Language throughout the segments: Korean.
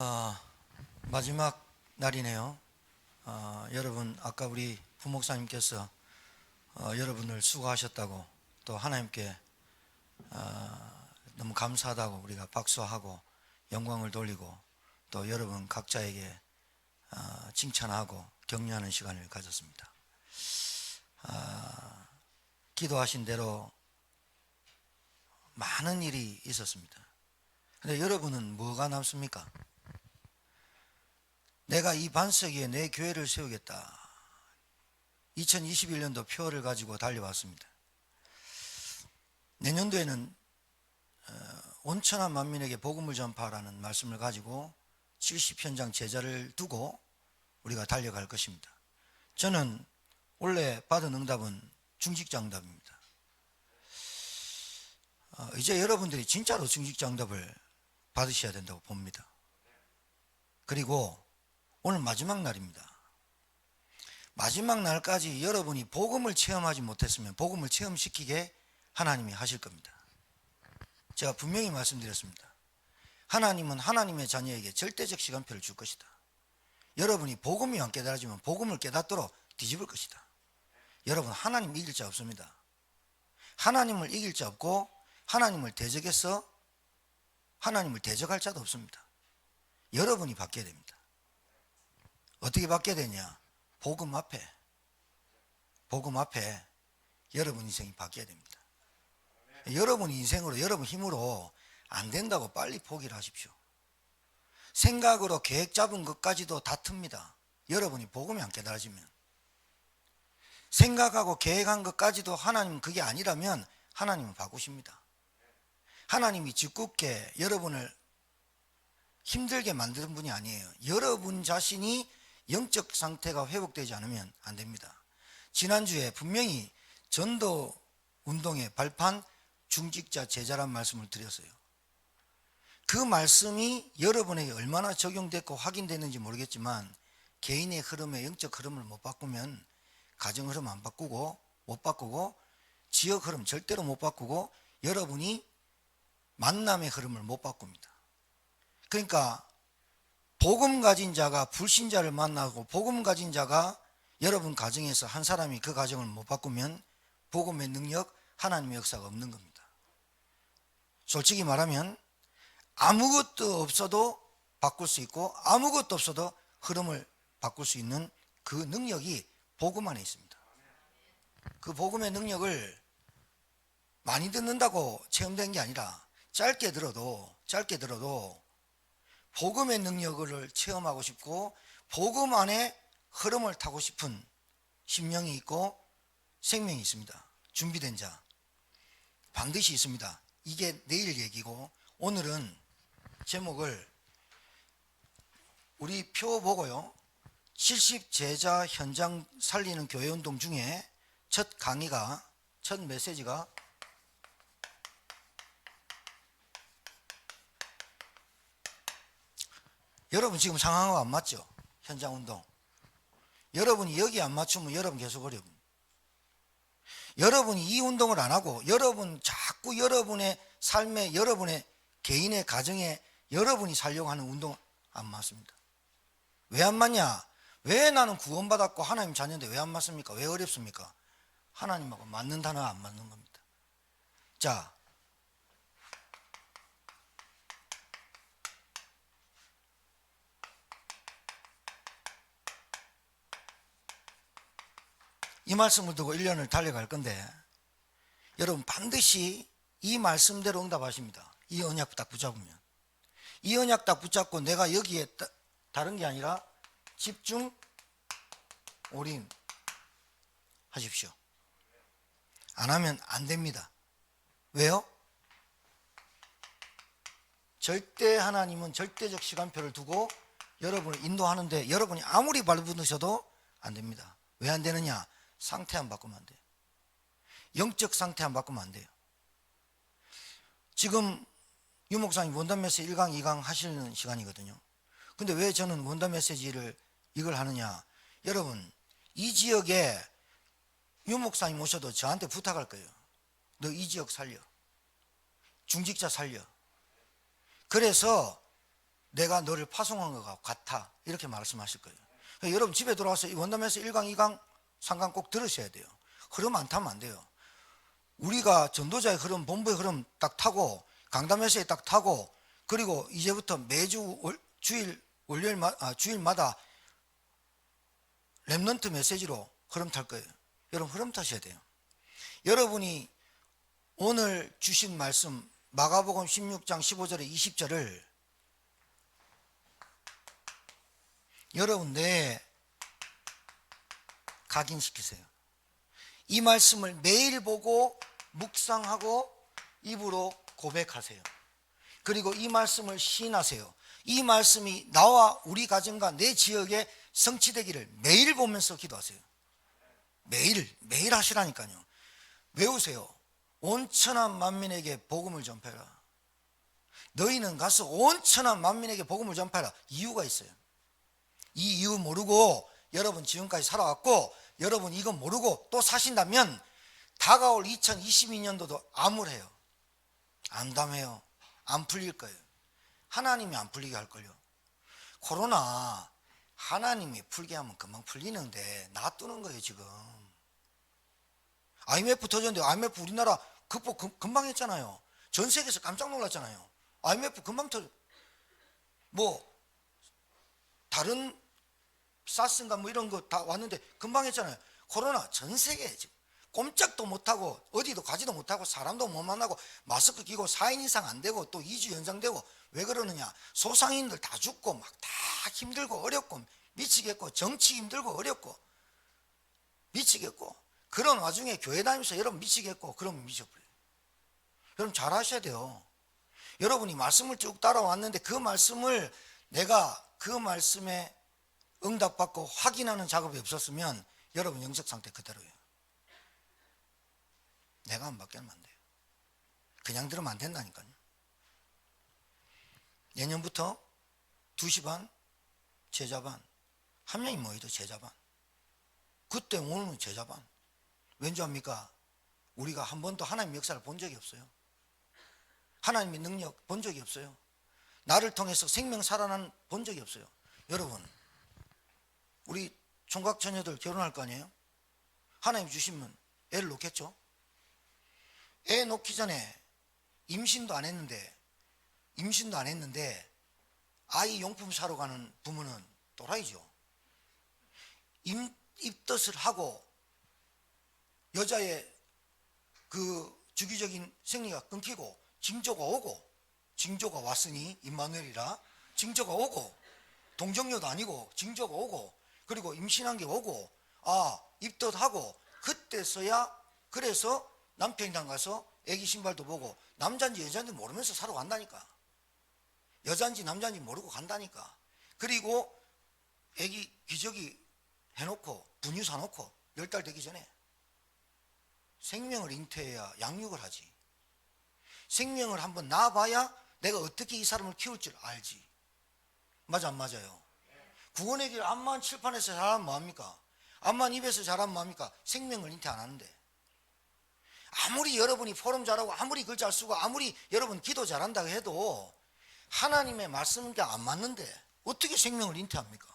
어, 마지막 날이네요. 여러분 아까 우리 부목사님께서 여러분을 수고하셨다고 또 하나님께 너무 감사하다고 우리가 박수하고 영광을 돌리고 또 여러분 각자에게 칭찬하고 격려하는 시간을 가졌습니다. 기도하신 대로 많은 일이 있었습니다. 근데 여러분은 뭐가 남습니까? 내가 이 반석에 내 교회를 세우겠다. 2021년도 표를 가지고 달려왔습니다. 내년도에는 온천한 만민에게 복음을 전파하라는 말씀을 가지고 70현장 제자를 두고 우리가 달려갈 것입니다. 저는 원래 받은 응답은 중직자응답입니다. 이제 여러분들이 진짜로 중직자응답을 받으셔야 된다고 봅니다. 그리고 오늘 마지막 날입니다. 마지막 날까지 여러분이 복음을 체험하지 못했으면 복음을 체험시키게 하나님이 하실 겁니다. 제가 분명히 말씀드렸습니다. 하나님은 하나님의 자녀에게 절대적 시간표를 줄 것이다. 여러분이 복음이 안 깨달아지면 복음을 깨닫도록 뒤집을 것이다. 여러분 하나님 이길 자 없습니다. 하나님을 이길 자 없고 하나님을 대적해서 하나님을 대적할 자도 없습니다. 여러분이 바뀌어야 됩니다. 어떻게 바뀌어야 되냐? 복음 앞에 여러분 인생이 바뀌어야 됩니다. 여러분 인생으로 여러분 힘으로 안 된다고 빨리 포기를 하십시오. 생각으로 계획 잡은 것까지도 다 틉니다. 여러분이 복음이 안 깨달아지면. 생각하고 계획한 것까지도 하나님은 그게 아니라면 하나님은 바꾸십니다. 하나님이 짓궂게 여러분을 힘들게 만드는 분이 아니에요. 여러분 자신이 영적 상태가 회복되지 않으면 안 됩니다. 지난주에 분명히 전도 운동의 발판 중직자 제자란 말씀을 드렸어요. 그 말씀이 여러분에게 얼마나 적용됐고 확인됐는지 모르겠지만 개인의 흐름에 영적 흐름을 못 바꾸면 가정 흐름 안 바꾸고 못 바꾸고 지역 흐름 절대로 못 바꾸고 여러분이 만남의 흐름을 못 바꿉니다. 그러니까 복음 가진 자가 불신자를 만나고 복음 가진 자가 여러분 가정에서 한 사람이 그 가정을 못 바꾸면 복음의 능력, 하나님의 역사가 없는 겁니다. 솔직히 말하면 아무것도 없어도 바꿀 수 있고 아무것도 없어도 흐름을 바꿀 수 있는 그 능력이 복음 안에 있습니다. 그 복음의 능력을 많이 듣는다고 체험된 게 아니라 짧게 들어도 복음의 능력을 체험하고 싶고 복음 안에 흐름을 타고 싶은 심령이 있고 생명이 있습니다. 준비된 자 반드시 있습니다. 이게 내일 얘기고 오늘은 제목을 우리 표 보고요. 70제자 현장 살리는 교회운동 중에 첫 강의가 첫 메시지가 여러분 지금 상황과 안 맞죠? 현장 운동. 여러분이 여기 안 맞추면 여러분 계속 어려워요. 여러분이 이 운동을 안 하고 여러분 자꾸 여러분의 삶에 여러분의 개인의 가정에 여러분이 살려고 하는 운동 안 맞습니다. 왜 안 맞냐? 왜 나는 구원받았고 하나님 자녀인데 왜 안 맞습니까? 왜 어렵습니까? 하나님하고 맞는 단어가 안 맞는 겁니다. 자, 이 말씀을 두고 1년을 달려갈 건데 여러분 반드시 이 말씀대로 응답하십니다. 이 언약 딱 붙잡으면. 이 언약 딱 붙잡고 내가 여기에 다른 게 아니라 집중 올인 하십시오. 안 하면 안 됩니다. 왜요? 절대 하나님은 절대적 시간표를 두고 여러분을 인도하는데 여러분이 아무리 발부드셔도 안 됩니다. 왜 안 되느냐? 상태 안 바꾸면 안 돼요. 영적 상태 안 바꾸면 안 돼요. 지금 유 목사님 원단 메시지 1강 2강 하시는 시간이거든요. 근데 왜 저는 원단 메시지를 이걸 하느냐? 여러분 이 지역에 유 목사님 오셔도 저한테 부탁할 거예요. 너 이 지역 살려. 중직자 살려. 그래서 내가 너를 파송한 것 같아. 이렇게 말씀하실 거예요. 그러니까 여러분 집에 돌아와서 이 원담에서 1강, 2강, 3강 꼭 들으셔야 돼요. 흐름 안 타면 안 돼요. 우리가 전도자의 흐름, 본부의 흐름 딱 타고 강담에서에 딱 타고 그리고 이제부터 매주 주일마다 렘넌트 메시지로 흐름 탈 거예요. 여러분 흐름 타셔야 돼요. 여러분이 오늘 주신 말씀 마가복음 16장 15절에 20절을 여러분 뇌에 각인시키세요. 이 말씀을 매일 보고 묵상하고 입으로 고백하세요. 그리고 이 말씀을 시인하세요. 이 말씀이 나와 우리 가정과 내 지역에 성취되기를 매일 보면서 기도하세요. 매일 하시라니까요. 외우세요. 온 천한 만민에게 복음을 전파해라. 너희는 가서 온 천한 만민에게 복음을 전파해라. 이유가 있어요. 이 이유 모르고 여러분 지금까지 살아왔고 여러분 이거 모르고 또 사신다면 다가올 2022년도도 암울해요. 암담해요. 안 풀릴 거예요. 하나님이 안 풀리게 할걸요. 코로나 하나님이 풀게 하면 금방 풀리는데 놔두는 거예요 지금. IMF 터졌는데 IMF 우리나라 극복 금방 했잖아요. 전 세계에서 깜짝 놀랐잖아요. IMF 금방 뭐 다른 사스인가 뭐 이런 거 다 왔는데 금방 했잖아요. 코로나 전 세계에 지금 꼼짝도 못하고 어디도 가지도 못하고 사람도 못 만나고 마스크 끼고 4인 이상 안 되고 또 2주 연장되고 왜 그러느냐. 소상인들 다 죽고 막 다 힘들고 어렵고 미치겠고 정치 힘들고 어렵고 미치겠고 그런 와중에 교회 다니면서 여러분 미치겠고 그러면 미쳐버려요. 여러분 잘 하셔야 돼요. 여러분이 말씀을 쭉 따라왔는데 그 말씀을 내가 그 말씀에 응답받고 확인하는 작업이 없었으면 여러분 영적 상태 그대로예요. 내가 안 받게 하면 안 돼요. 그냥 들으면 안 된다니까요. 내년부터 2시 반 제자 반, 한 명이 모여도 제자 반. 그때 오늘은 제자 반. 왠지 압니까? 우리가 한 번도 하나님의 역사를 본 적이 없어요. 하나님의 능력 본 적이 없어요. 나를 통해서 생명 살아난 본 적이 없어요. 여러분 우리 총각 처녀들 결혼할 거 아니에요? 하나님 주시면 애를 놓겠죠? 애 놓기 전에 임신도 안 했는데 아이 용품 사러 가는 부모는 또라이죠. 입덧을 하고 여자의 그 주기적인 생리가 끊기고 징조가 오고 징조가 왔으니 임마누엘이라 징조가 오고 동정녀도 아니고 징조가 오고 그리고 임신한 게 오고 입덧하고 그때서야 그래서 남편이랑 가서 애기 신발도 보고 남자인지 여자인지 모르면서 사러 간다니까. 여자인지 남자인지 모르고 간다니까. 그리고 애기 기저귀 해놓고 분유 사놓고 10달 되기 전에 생명을 잉태해야 양육을 하지. 생명을 한번 낳아봐야 내가 어떻게 이 사람을 키울 줄 알지. 맞아 안 맞아요? 구원의 길 암만 칠판에서 잘하면 뭐합니까? 암만 입에서 잘하면 뭐합니까? 생명을 잉태 안 하는데. 아무리 여러분이 포럼 잘하고 아무리 글 잘 쓰고 아무리 여러분 기도 잘한다고 해도 하나님의 말씀은 안 맞는데 어떻게 생명을 잉태합니까?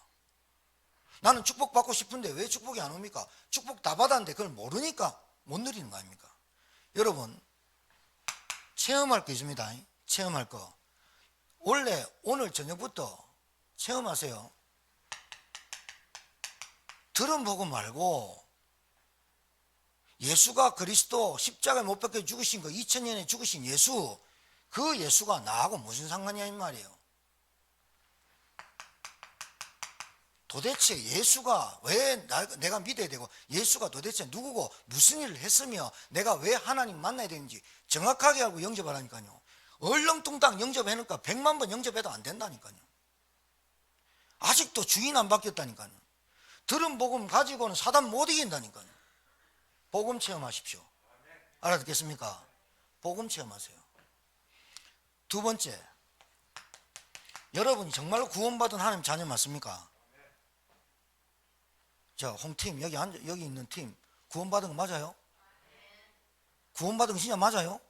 나는 축복받고 싶은데 왜 축복이 안 옵니까? 축복 다 받았는데 그걸 모르니까 못 누리는 거 아닙니까? 여러분 체험할 거 있습니다. 체험할 거. 원래 오늘 저녁부터 체험하세요. 들은 복음 말고 예수가 그리스도 십자가에 못 박혀 죽으신 거 2000년에 죽으신 예수 그 예수가 나하고 무슨 상관이야 이 말이에요. 도대체 예수가 왜 내가 믿어야 되고 예수가 도대체 누구고 무슨 일을 했으며 내가 왜 하나님 만나야 되는지 정확하게 알고 영접하라니까요. 얼렁뚱땅 영접해놓으니까 100만 번 영접해도 안 된다니까요. 아직도 주인 안 바뀌었다니까요. 들은 복음 가지고는 사단 못 이긴다니까요. 복음 체험하십시오. 알아듣겠습니까? 복음 체험하세요. 두 번째, 여러분이 정말로 구원받은 하나님 자녀 맞습니까? 자, 홍팀 여기 있는 팀 구원받은 거 맞아요? 구원받은 거 진짜 맞아요?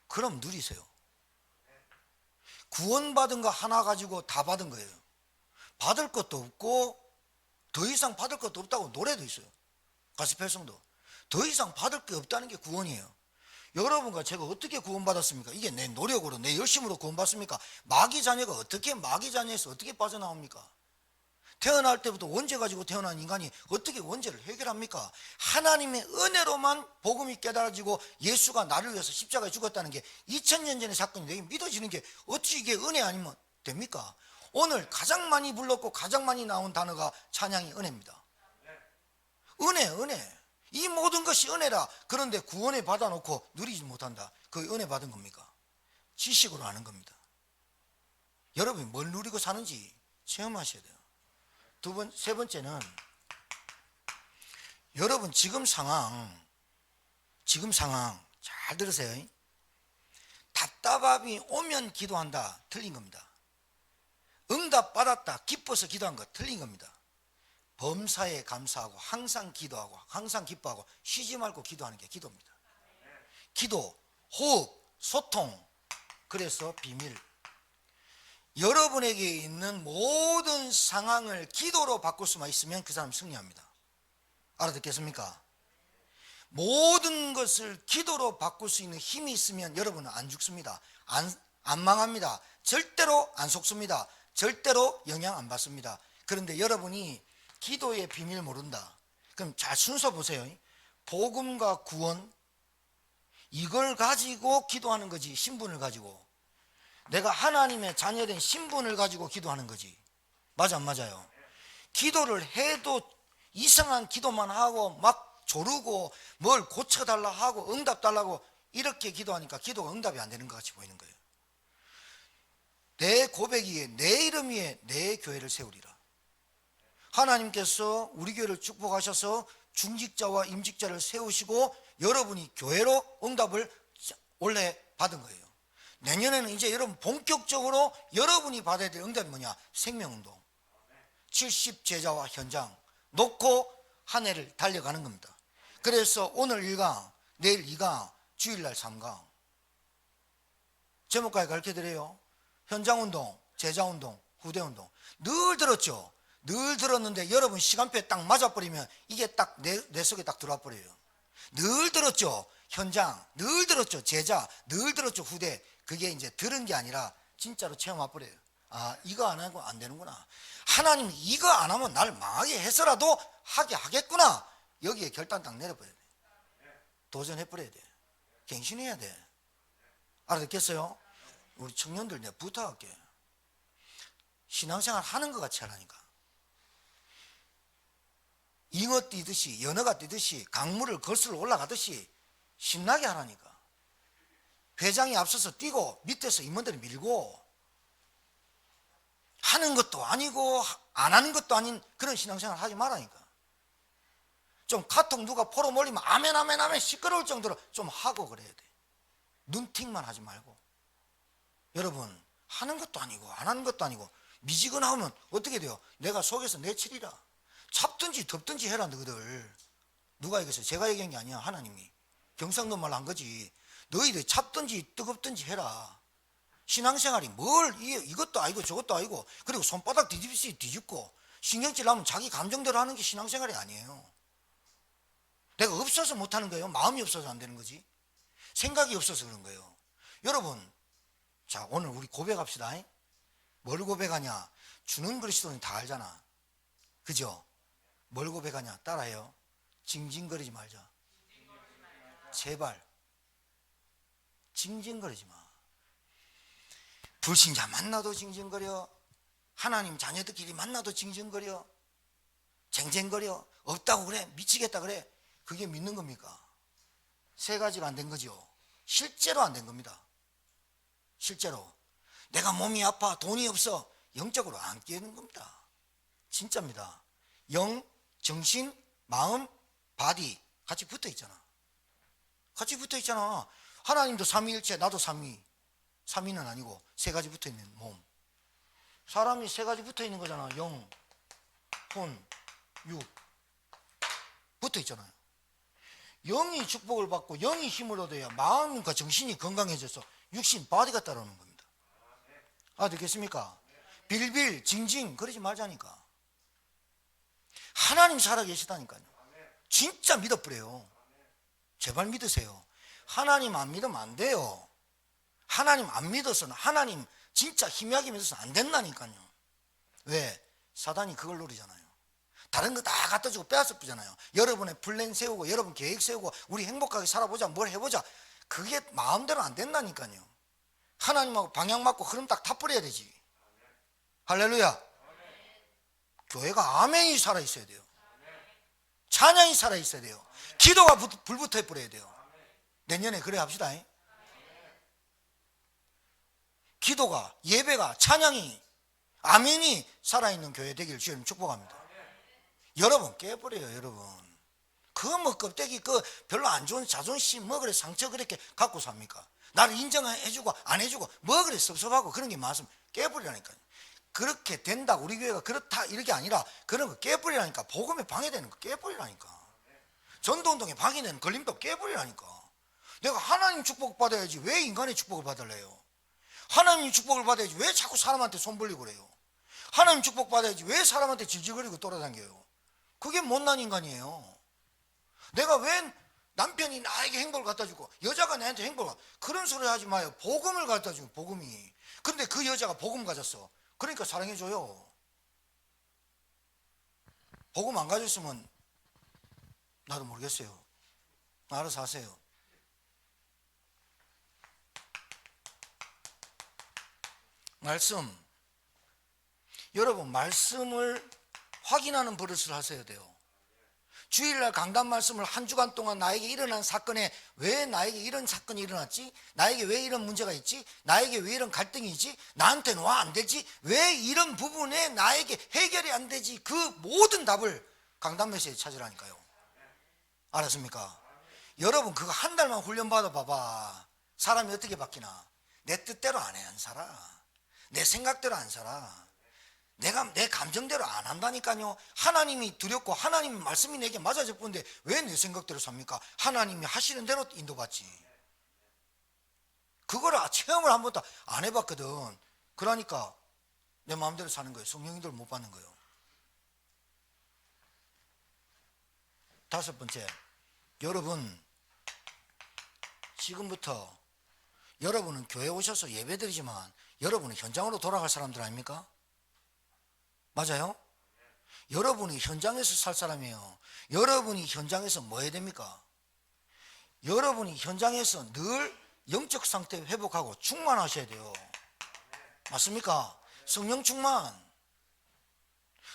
그럼 누리세요. 구원받은 거 하나 가지고 다 받은 거예요. 받을 것도 없고 더 이상 받을 것도 없다고 노래도 있어요. 가스펠성도 더 이상 받을 게 없다는 게 구원이에요. 여러분과 제가 어떻게 구원받았습니까? 이게 내 노력으로 내 열심으로 구원받습니까? 마귀 자녀가 어떻게 마귀 자녀에서 어떻게 빠져나옵니까? 태어날 때부터 원죄 가지고 태어난 인간이 어떻게 원죄를 해결합니까? 하나님의 은혜로만 복음이 깨달아지고 예수가 나를 위해서 십자가에 죽었다는 게 2000년 전의 사건이 내게 믿어지는 게 어찌 이게 은혜 아니면 됩니까? 오늘 가장 많이 불렀고 가장 많이 나온 단어가 찬양이 은혜입니다. 은혜. 이 모든 것이 은혜라. 그런데 구원에 받아놓고 누리지 못한다. 그 은혜 받은 겁니까? 지식으로 아는 겁니다. 여러분이 뭘 누리고 사는지 체험하셔야 돼요. 세 번째는 여러분 지금 상황 잘 들으세요. 답답함이 오면 기도한다. 틀린 겁니다. 응답 받았다. 기뻐서 기도한 거 틀린 겁니다. 범사에 감사하고 항상 기도하고 항상 기뻐하고 쉬지 말고 기도하는 게 기도입니다. 기도, 호흡, 소통, 그래서 비밀. 여러분에게 있는 모든 상황을 기도로 바꿀 수만 있으면 그 사람 승리합니다. 알아듣겠습니까? 모든 것을 기도로 바꿀 수 있는 힘이 있으면 여러분은 안 죽습니다. 안 망합니다. 절대로 안 속습니다. 절대로 영향 안 받습니다. 그런데 여러분이 기도의 비밀 모른다. 그럼 잘 순서 보세요. 복음과 구원, 이걸 가지고 기도하는 거지. 신분을 가지고. 내가 하나님의 자녀된 신분을 가지고 기도하는 거지. 맞아 안 맞아요? 기도를 해도 이상한 기도만 하고 막 조르고 뭘 고쳐달라 하고 응답 달라고 이렇게 기도하니까 기도가 응답이 안 되는 것 같이 보이는 거예요. 내 고백 위에 내 이름 위에 내 교회를 세우리라. 하나님께서 우리 교회를 축복하셔서 중직자와 임직자를 세우시고 여러분이 교회로 응답을 원래 받은 거예요. 내년에는 이제 여러분 본격적으로 여러분이 받아야 될 응답이 뭐냐? 생명운동. 70제자와 현장 놓고 한 해를 달려가는 겁니다. 그래서 오늘 1강, 내일 2강, 주일날 3강. 제목까지 가르쳐드려요. 현장운동, 제자운동, 후대운동. 늘 들었죠? 늘 들었는데 여러분 시간표에 딱 맞아버리면 이게 딱 내 속에 딱 들어와 버려요. 늘 들었죠? 현장, 늘 들었죠? 제자, 늘 들었죠? 후대. 그게 이제 들은 게 아니라 진짜로 체험 와버려요. 아, 이거 안 하고 안 되는구나. 하나님 이거 안 하면 날 망하게 해서라도 하게 하겠구나. 여기에 결단 딱 내려버려야 돼. 도전해버려야 돼. 갱신해야 돼. 알아듣겠어요? 우리 청년들 내가 부탁할게. 신앙생활 하는 것 같이 하라니까. 잉어 뛰듯이 연어가 뛰듯이 강물을 거슬러 올라가듯이 신나게 하라니까. 회장이 앞서서 뛰고 밑에서 임원들이 밀고 하는 것도 아니고 안 하는 것도 아닌 그런 신앙생활 하지 말라니까. 좀 카톡 누가 포로 몰리면 아멘 아멘 아멘 시끄러울 정도로 좀 하고 그래야 돼. 눈팅만 하지 말고. 여러분 하는 것도 아니고 안 하는 것도 아니고 미지근하면 어떻게 돼요? 내가 속에서 내치리라. 잡든지 덮든지 해라 너희들. 누가 얘기했어요? 제가 얘기한 게 아니야. 하나님이. 경상도 말로 한 거지. 너희들 잡든지 뜨겁든지 해라. 신앙생활이 뭘 이것도 아니고 저것도 아니고 그리고 손바닥 뒤집듯이 뒤집고 신경질 나면 자기 감정대로 하는 게 신앙생활이 아니에요. 내가 없어서 못하는 거예요. 마음이 없어서 안 되는 거지. 생각이 없어서 그런 거예요. 여러분 자 오늘 우리 고백합시다. 뭘 고백하냐? 주는 그리스도는 다 알잖아. 그죠? 뭘 고백하냐? 따라해요. 징징거리지 말자. 제발 징징거리지 마. 불신자 만나도 징징거려. 하나님 자녀들끼리 만나도 징징거려. 쟁쟁거려. 없다고 그래. 미치겠다 그래. 그게 믿는 겁니까? 세 가지가 안 된 거죠. 실제로 안 된 겁니다. 실제로 내가 몸이 아파 돈이 없어. 영적으로 안 깨는 겁니다. 진짜입니다. 영, 정신, 마음, 바디 같이 붙어 있잖아. 같이 붙어 있잖아. 하나님도 삼위일체, 나도 삼위. 삼위는 아니고 세 가지 붙어 있는 몸. 사람이 세 가지 붙어 있는 거잖아. 영, 혼, 육. 붙어 있잖아요. 영이 축복을 받고 영이 힘을 얻어야 마음과 정신이 건강해져서 육신, 바디가 따라오는 겁니다. 알아듣겠습니까? 빌빌 징징 그러지 말자니까. 하나님 살아계시다니까요. 진짜 믿어버려요. 제발 믿으세요. 하나님 안 믿으면 안 돼요. 하나님 안 믿어서는, 하나님 진짜 희미하게 믿어서는 안 된다니까요. 왜? 사단이 그걸 노리잖아요. 다른 거 다 갖다 주고 빼앗아 뿌잖아요. 여러분의 플랜 세우고 여러분 계획 세우고 우리 행복하게 살아보자, 뭘 해보자. 그게 마음대로 안 된다니까요. 하나님하고 방향 맞고 흐름 딱 타버려야 되지. 할렐루야. 교회가 아멘이 살아있어야 돼요. 찬양이 살아있어야 돼요. 기도가 불붙어 버려야 돼요. 내년에 그래 합시다. 기도가, 예배가, 찬양이, 아멘이 살아있는 교회 되기를 주님 축복합니다. 여러분 깨버려요. 여러분 그 뭐 껍데기 그 별로 안 좋은 자존심 뭐 그래 상처 그렇게 갖고 삽니까? 나를 인정해주고 안 해주고 뭐 그래 섭섭하고 그런 게 많으면 깨버리라니까요. 그렇게 된다 우리 교회가 그렇다 이렇게 아니라 그런 거 깨버리라니까. 복음에 방해되는 거 깨버리라니까. 전도운동에 방해되는 걸림돌 깨버리라니까. 내가 하나님 축복 받아야지 왜 인간의 축복을 받을래요? 하나님 축복을 받아야지 왜 자꾸 사람한테 손 벌리고 그래요? 하나님 축복 받아야지 왜 사람한테 질질거리고 돌아다녀요? 그게 못난 인간이에요. 내가 왜 남편이 나에게 행복을 갖다 주고 여자가 나한테 행복을, 그런 소리 하지 마요. 복음을 갖다 주고, 복음이. 근데 그 여자가 복음 가졌어. 그러니까 사랑해줘요. 복음 안 가졌으면 나도 모르겠어요. 알아서 하세요. 말씀, 여러분 말씀을 확인하는 버릇을 하셔야 돼요. 주일날 강단 말씀을 한 주간 동안 나에게 일어난 사건에 왜 나에게 이런 사건이 일어났지? 나에게 왜 이런 문제가 있지? 나에게 왜 이런 갈등이 있지? 나한테는 왜 안 되지? 왜 이런 부분에 나에게 해결이 안 되지? 그 모든 답을 강단 메시지에 찾으라니까요. 알았습니까? 여러분 그거 한 달만 훈련받아 봐봐. 사람이 어떻게 바뀌나? 내 뜻대로 안 해, 안 살아. 내 생각대로 안 살아. 내가 내 감정대로 안 한다니까요. 하나님이 두렵고 하나님 말씀이 내게 맞아져 보는데 왜 내 생각대로 삽니까? 하나님이 하시는 대로 인도받지. 그거를 체험을 한 번도 안 해봤거든. 그러니까 내 마음대로 사는 거예요. 성령님들 못 받는 거예요. 다섯 번째, 여러분 지금부터 여러분은 교회 오셔서 예배드리지만 여러분은 현장으로 돌아갈 사람들 아닙니까? 맞아요? 여러분이 현장에서 살 사람이에요. 여러분이 현장에서 뭐 해야 됩니까? 여러분이 현장에서 늘 영적 상태 회복하고 충만하셔야 돼요. 맞습니까? 성령 충만.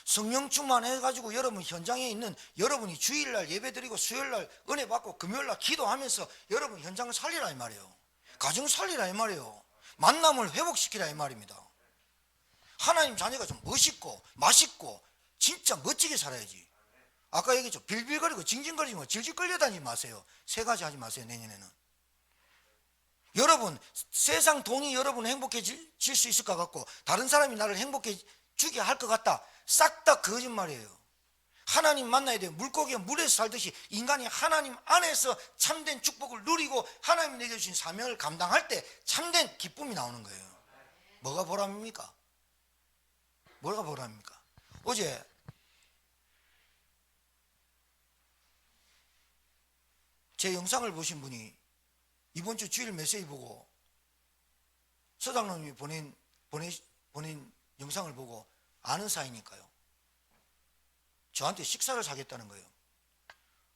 성령 충만해가지고 여러분 현장에 있는, 여러분이 주일날 예배드리고 수요일날 은혜 받고 금요일날 기도하면서 여러분 현장을 살리라 이 말이에요. 가정 살리라 이 말이에요. 만남을 회복시키라 이 말입니다. 하나님 자녀가 좀 멋있고 맛있고 진짜 멋지게 살아야지. 아까 얘기했죠. 빌빌거리고 징징거리고 질질 끌려다니지 마세요. 세 가지 하지 마세요. 내년에는. 여러분 세상 돈이 여러분을 행복해질 수 있을 것 같고 다른 사람이 나를 행복해지게 할 것 같다. 싹 다 거짓말이에요. 하나님 만나야 돼요. 물고기가 물에서 살듯이 인간이 하나님 안에서 참된 축복을 누리고 하나님 내게 주신 사명을 감당할 때 참된 기쁨이 나오는 거예요. 뭐가 보람입니까? 뭐가 보람입니까? 어제 제 영상을 보신 분이 이번 주 주일 메시지 보고 서장로님이 보낸 영상을 보고 아는 사이니까요. 저한테 식사를 사겠다는 거예요.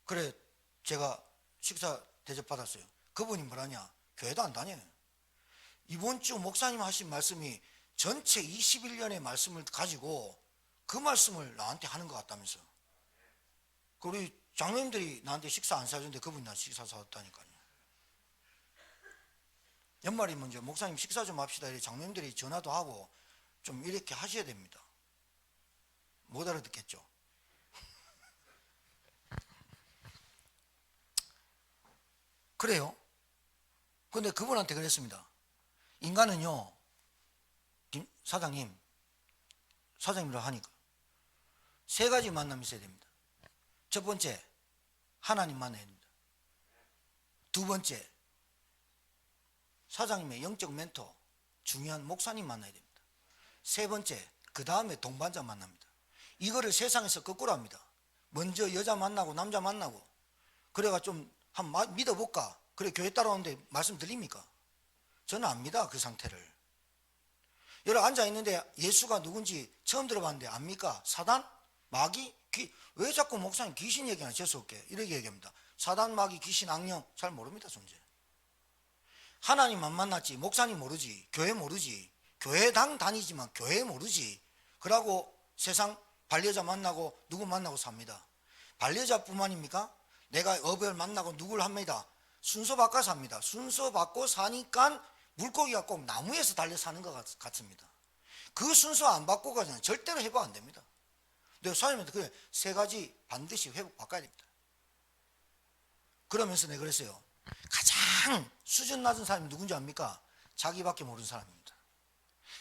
그래 제가 식사 대접받았어요. 그분이 뭐라냐? 교회도 안 다녀요. 이번 주 목사님 하신 말씀이 전체 21년의 말씀을 가지고 그 말씀을 나한테 하는 것 같다면서. 우리 장로님들이 나한테 식사 안 사주는데 그분이 나한테 식사 사줬다니까요. 연말이 먼저 목사님 식사 좀 합시다. 이렇게 장로님들이 전화도 하고 좀 이렇게 하셔야 됩니다. 못 알아듣겠죠? 그래요. 근데 그분한테 그랬습니다. 인간은요, 사장님이라 하니까 세 가지 만남이 있어야 됩니다. 첫 번째, 하나님 만나야 됩니다. 두 번째, 사장님의 영적 멘토, 중요한 목사님 만나야 됩니다. 세 번째, 그 다음에 동반자 만납니다. 이거를 세상에서 거꾸로 합니다. 먼저 여자 만나고 남자 만나고 그래가 좀 한번 믿어볼까? 그래 교회 따라오는데 말씀 들립니까? 저는 압니다. 그 상태를. 여러분 앉아있는데 예수가 누군지 처음 들어봤는데 압니까? 사단? 마귀? 왜 자꾸 목사님 귀신 얘기하나 재수없게 이렇게 얘기합니다. 사단, 마귀, 귀신, 악령 잘 모릅니다. 존재. 하나님 안 만났지 목사님 모르지 교회 모르지 교회당 다니지만 교회 모르지 그러고 세상 반려자 만나고 누구 만나고 삽니다. 반려자뿐만입니까? 내가 어별 만나고 누구를 합니다. 순서 바꿔 삽니다. 순서 바꿔 사니까 물고기가 꼭 나무에서 달려 사는 것 같습니다. 그 순서 안 바꾸고 가면 절대로 회복 안 됩니다. 내가 사장님한테 그래 세 가지 반드시 회복 바꿔야 됩니다. 그러면서 내가 그랬어요. 가장 수준 낮은 사람이 누군지 압니까? 자기밖에 모르는 사람입니다.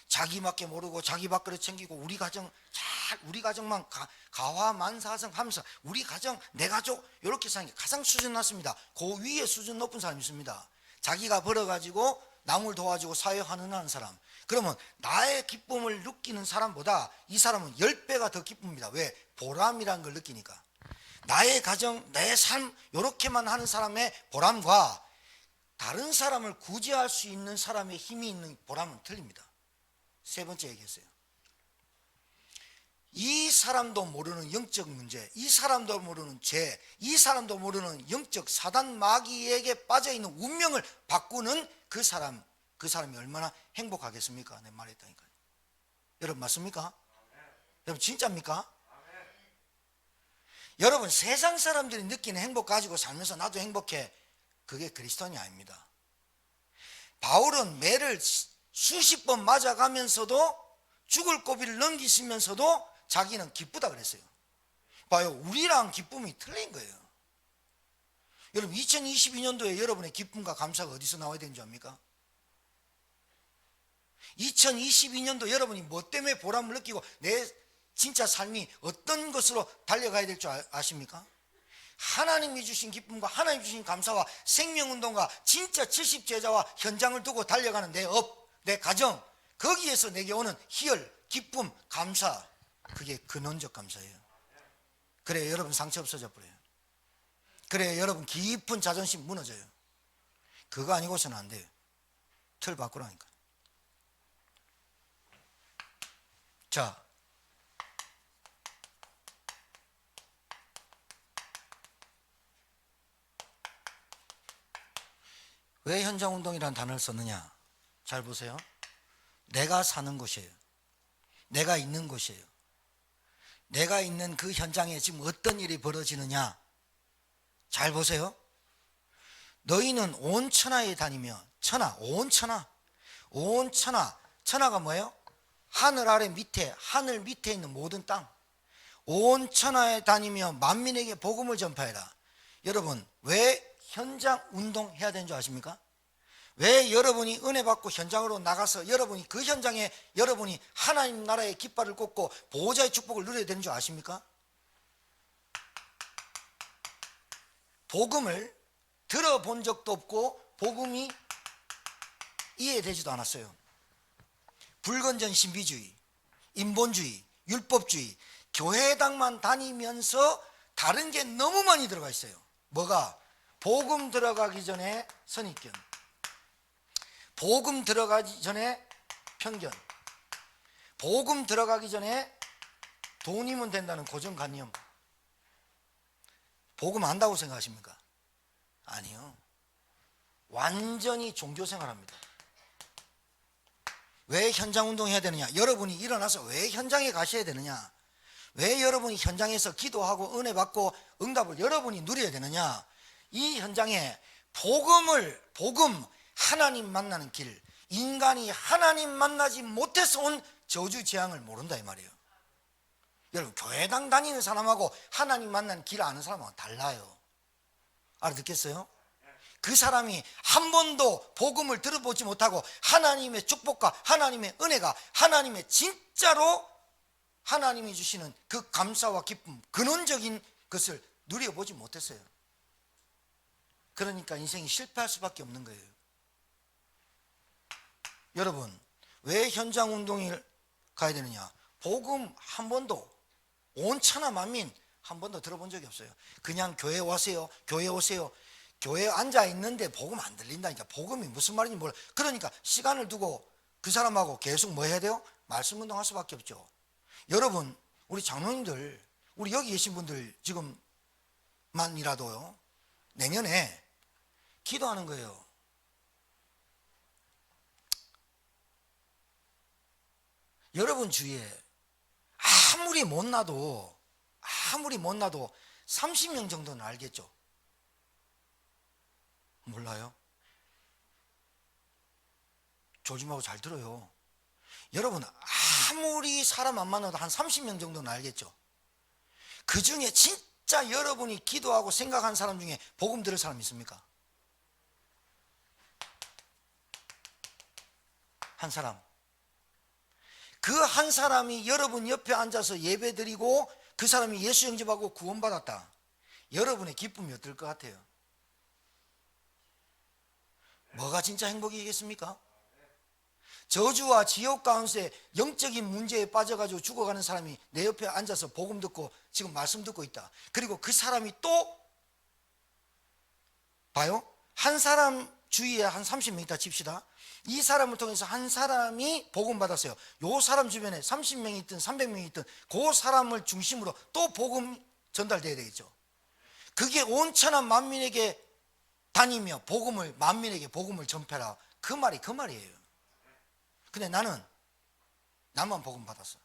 자기밖에 모르고 자기 밖으로 챙기고 우리 가정만 가화만사성 하면서 우리 가정 내 가족 이렇게 사는 게 가장 수준 낮습니다. 그 위에 수준 높은 사람이 있습니다. 자기가 벌어가지고 남을 도와주고 사회 환원하는 사람. 그러면 나의 기쁨을 느끼는 사람보다 이 사람은 10배가 더 기쁩니다. 왜? 보람이라는 걸 느끼니까. 나의 가정, 내 삶 이렇게만 하는 사람의 보람과 다른 사람을 구제할 수 있는 사람의 힘이 있는 보람은 틀립니다. 세 번째 얘기했어요. 이 사람도 모르는 영적 문제, 이 사람도 모르는 죄, 이 사람도 모르는 영적 사단 마귀에게 빠져있는 운명을 바꾸는 그 사람이 얼마나 행복하겠습니까? 내 말했다니까요. 여러분 맞습니까? 여러분 진짜입니까? 여러분 세상 사람들이 느끼는 행복 가지고 살면서 나도 행복해. 그게 그리스도인이 아닙니다. 바울은 매를 수십 번 맞아가면서도 죽을 고비를 넘기시면서도 자기는 기쁘다 그랬어요. 봐요. 우리랑 기쁨이 틀린 거예요. 여러분 2022년도에 여러분의 기쁨과 감사가 어디서 나와야 되는 줄 압니까? 2022년도 여러분이 뭐 때문에 보람을 느끼고 내 진짜 삶이 어떤 것으로 달려가야 될 줄 아십니까? 하나님이 주신 기쁨과 하나님이 주신 감사와 생명운동과 진짜 70제자와 현장을 두고 달려가는 내 업, 내 가정 거기에서 내게 오는 희열, 기쁨, 감사 그게 근원적 감사예요. 그래야 여러분 상처 없어져 버려요. 그래야 여러분 깊은 자존심 무너져요. 그거 아니고서는 안 돼요. 틀 바꾸라니까. 자, 왜 현장운동이라는 단어를 썼느냐? 잘 보세요. 내가 사는 곳이에요. 내가 있는 곳이에요. 내가 있는 그 현장에 지금 어떤 일이 벌어지느냐? 잘 보세요. 너희는 온 천하에 다니며 온 천하가 뭐예요? 하늘 아래 밑에 하늘 밑에 있는 모든 땅 온 천하에 다니며 만민에게 복음을 전파해라. 여러분 왜 현장 운동해야 되는 줄 아십니까? 왜 여러분이 은혜 받고 현장으로 나가서 여러분이 그 현장에 여러분이 하나님 나라의 깃발을 꽂고 보호자의 축복을 누려야 되는 줄 아십니까? 복음을 들어본 적도 없고 복음이 이해되지도 않았어요. 불건전 신비주의, 인본주의, 율법주의, 교회당만 다니면서 다른 게 너무 많이 들어가 있어요. 뭐가? 복음 들어가기 전에 선입견, 복음 들어가기 전에 편견, 복음 들어가기 전에 돈이면 된다는 고정관념. 복음 안다고 생각하십니까? 아니요. 완전히 종교생활합니다. 왜 현장운동 해야 되느냐? 여러분이 일어나서 왜 현장에 가셔야 되느냐? 왜 여러분이 현장에서 기도하고 은혜 받고 응답을 여러분이 누려야 되느냐? 이 현장에 복음, 하나님 만나는 길, 인간이 하나님 만나지 못해서 온 저주 재앙을 모른다 이 말이에요. 여러분 교회당 다니는 사람하고 하나님 만나는 길 아는 사람하고 달라요. 알아듣겠어요? 그 사람이 한 번도 복음을 들어보지 못하고 하나님의 축복과 하나님의 은혜가 하나님의 진짜로 하나님이 주시는 그 감사와 기쁨, 근원적인 것을 누려보지 못했어요. 그러니까 인생이 실패할 수밖에 없는 거예요. 여러분 왜 현장 운동을 가야 되느냐? 복음 한 번도 온 천하 만민 한 번도 들어본 적이 없어요. 그냥 교회 오세요. 교회 오세요. 교회에 앉아 있는데 복음 안 들린다니까. 복음이 무슨 말인지 몰라. 그러니까 시간을 두고 그 사람하고 계속 뭐 해야 돼요? 말씀 운동할 수밖에 없죠. 여러분, 우리 장로님들, 우리 여기 계신 분들 지금만이라도요, 내년에 기도하는 거예요. 여러분 주위에 아무리 못나도 30명 정도는 알겠죠? 몰라요? 조심하고 잘 들어요. 여러분, 아무리 사람 안 만나도 한 30명 정도는 알겠죠? 그 중에 진짜 여러분이 기도하고 생각한 사람 중에 복음 들을 사람 있습니까? 한 사람. 그 한 사람이 여러분 옆에 앉아서 예배 드리고 그 사람이 예수 영접하고 구원받았다. 여러분의 기쁨이 어떨 것 같아요? 뭐가 진짜 행복이겠습니까? 저주와 지옥 가운데 영적인 문제에 빠져가지고 죽어가는 사람이 내 옆에 앉아서 복음 듣고 지금 말씀 듣고 있다. 그리고 그 사람이 또 봐요. 한 사람 주위에 한 30명 있다 칩시다. 이 사람을 통해서 한 사람이 복음 받았어요. 요 사람 주변에 30명이 있든 300명이 있든 그 사람을 중심으로 또 복음 전달돼야 되겠죠. 그게 온 천하 만민에게 다니며 복음을 만민에게 복음을 전파라. 그 말이에요. 근데 나만 복음 받았어.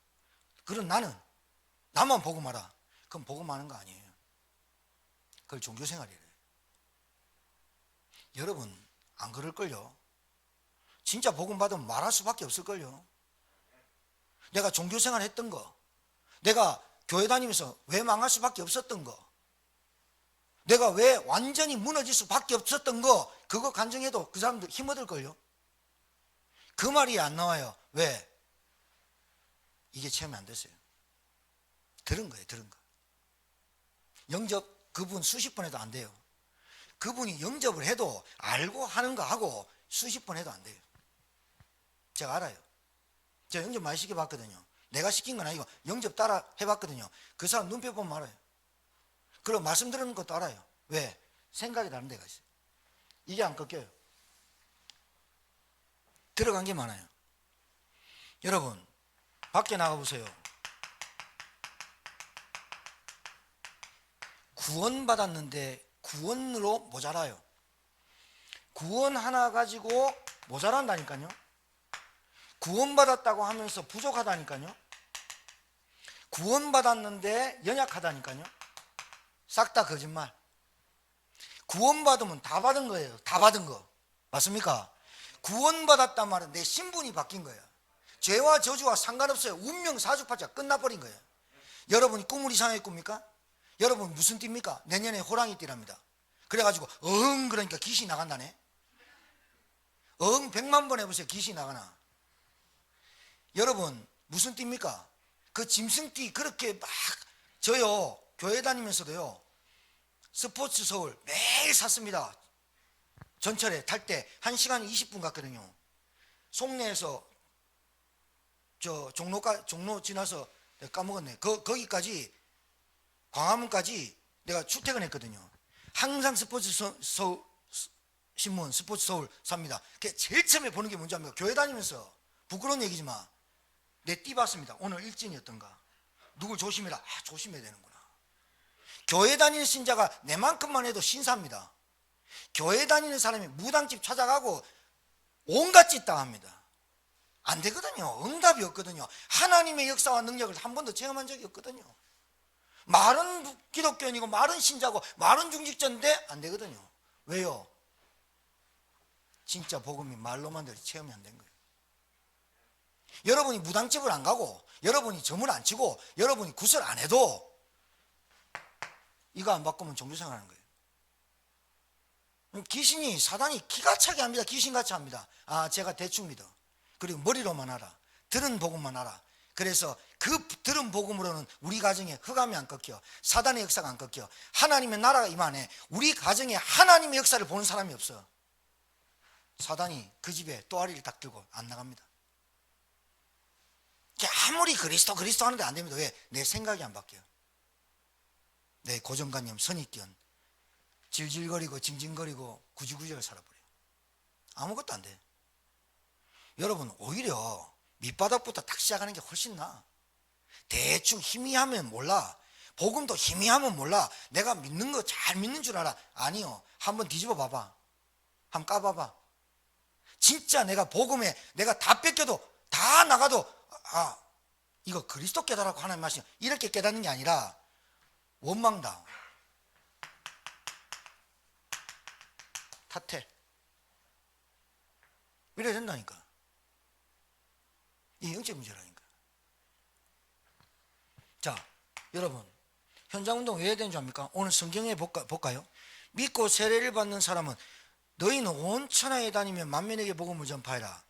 그럼 나만 복음하라. 그럼 복음하는 거 아니에요. 그걸 종교생활이래요. 여러분 안 그럴걸요? 진짜 복음 받으면 말할 수밖에 없을걸요? 내가 종교생활 했던 거, 내가 교회 다니면서 왜 망할 수밖에 없었던 거, 내가 왜 완전히 무너질 수밖에 없었던 거, 그거 간증해도 그 사람들 힘 얻을걸요? 그 말이 안 나와요. 왜? 이게 체험이 안 됐어요. 들은 거예요. 영접 그분 수십 번 해도 안 돼요. 그분이 영접을 해도 알고 하는 거 하고 수십 번 해도 안 돼요. 제가 알아요. 제가 영접 많이 시켜봤거든요. 내가 시킨 건 아니고 영접 따라 해봤거든요. 그 사람 눈빛 보면 알아요. 그리고 말씀 들은 것도 알아요. 왜? 생각이 다른 데가 있어요. 이게 안 꺾여요. 들어간 게 많아요. 여러분 밖에 나가보세요. 구원받았는데 구원으로 모자라요. 구원 하나 가지고 모자란다니까요. 구원받았다고 하면서 부족하다니까요. 구원받았는데 연약하다니까요. 싹 다 거짓말. 구원받으면 다 받은 거예요. 다 받은 거. 맞습니까? 구원받았단 말은 내 신분이 바뀐 거예요. 죄와 저주와 상관없어요. 운명 사주팔자 끝나버린 거예요. 여러분이 꿈을 이상하게 꿉니까? 여러분 무슨 띠입니까? 내년에 호랑이 띠랍니다. 그래가지고 그러니까 귀신이 나간다네. 100만 번 해보세요. 귀신이 나가나. 여러분 무슨 띠입니까? 그 짐승띠 그렇게 막 저요 교회 다니면서도요 스포츠 서울 매일 샀습니다. 전철에 탈 때 1시간 20분 갔거든요. 송내에서 저 종로 지나서 내가 까먹었네. 거기까지 광화문까지 내가 출퇴근했거든요. 항상 스포츠 서울 신문 스포츠 서울 삽니다. 제일 처음에 보는 게 뭔지 압니까? 교회 다니면서 부끄러운 얘기지만 내 띠 봤습니다. 오늘 일진이었던가. 누굴 조심해라. 조심해야 되는구나. 교회 다니는 신자가 내만큼만 해도 신사입니다. 교회 다니는 사람이 무당집 찾아가고 온갖 짓 다 합니다. 안 되거든요. 응답이 없거든요. 하나님의 역사와 능력을 한 번도 체험한 적이 없거든요. 말은 기독교인이고 말은 신자고 말은 중직자인데 안 되거든요. 왜요? 진짜 복음이 말로만 들어 체험이 안 된 거예요. 여러분이 무당집을 안 가고 여러분이 점을 안 치고 여러분이 구슬 안 해도 이거 안 바꾸면 종교생활 하는 거예요. 귀신이 사단이 기가 차게 합니다. 귀신같이 합니다. 제가 대충 믿어. 그리고 머리로만 알아. 들은 복음만 알아. 그래서 그 들은 복음으로는 우리 가정에 흑암이 안 꺾여. 사단의 역사가 안 꺾여. 하나님의 나라가 임하네. 우리 가정에 하나님의 역사를 보는 사람이 없어. 사단이 그 집에 또아리를 딱 들고 안 나갑니다. 아무리 그리스도 하는데 안 됩니다. 왜? 내 생각이 안 바뀌어요. 내 고정관념, 선입견, 질질거리고 징징거리고 구지구지를 살아버려요. 아무것도 안 돼. 여러분, 오히려 밑바닥부터 딱 시작하는 게 훨씬 나아. 대충 희미하면 몰라. 복음도 희미하면 몰라. 내가 믿는 거 잘 믿는 줄 알아. 아니요. 한번 뒤집어 봐봐. 한번 까봐봐. 진짜 내가 복음에 내가 다 뺏겨도 다 나가도 이거 그리스도 깨달았고 하나님 말씀 이렇게 깨닫는 게 아니라 원망당, 탓해 이래야 된다니까. 이게 영적 문제라니까. 자, 여러분, 현장운동 왜 해야 되는 줄 압니까? 오늘 성경에 볼까요? 믿고 세례를 받는 사람은 너희는 온 천하에 다니며 만민에게 복음을 전파해라.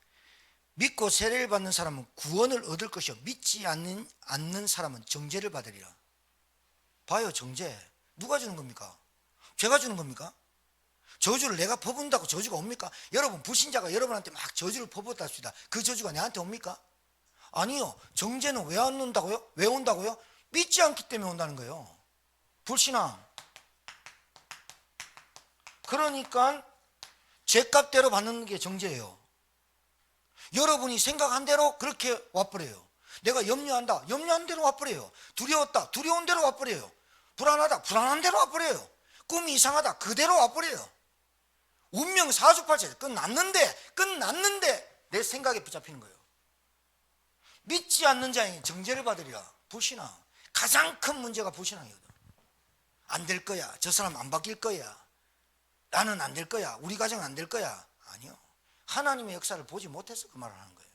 믿고 세례를 받는 사람은 구원을 얻을 것이요 믿지 않는 사람은 정죄를 받으리라. 봐요, 정죄 누가 주는 겁니까? 죄가 주는 겁니까? 저주를 내가 퍼붓는다고 저주가 옵니까? 여러분, 불신자가 여러분한테 막 저주를 퍼붓다 합시다. 그 저주가 내한테 옵니까? 아니요. 정죄는 왜 안 온다고요? 왜 온다고요? 믿지 않기 때문에 온다는 거예요. 불신앙. 그러니까 죄값대로 받는 게 정죄예요. 여러분이 생각한 대로 그렇게 와버려요. 내가 염려한다, 염려한 대로 와버려요. 두려웠다, 두려운 대로 와버려요. 불안하다, 불안한 대로 와버려요. 꿈이 이상하다, 그대로 와버려요. 운명 사주팔자 끝났는데 내 생각에 붙잡히는 거예요. 믿지 않는 자에게 정죄를 받으리라. 불신앙. 가장 큰 문제가 불신앙이거든. 안 될 거야. 저 사람 안 바뀔 거야. 나는 안 될 거야. 우리 가정은 안 될 거야. 아니요. 하나님의 역사를 보지 못해서 그 말을 하는 거예요.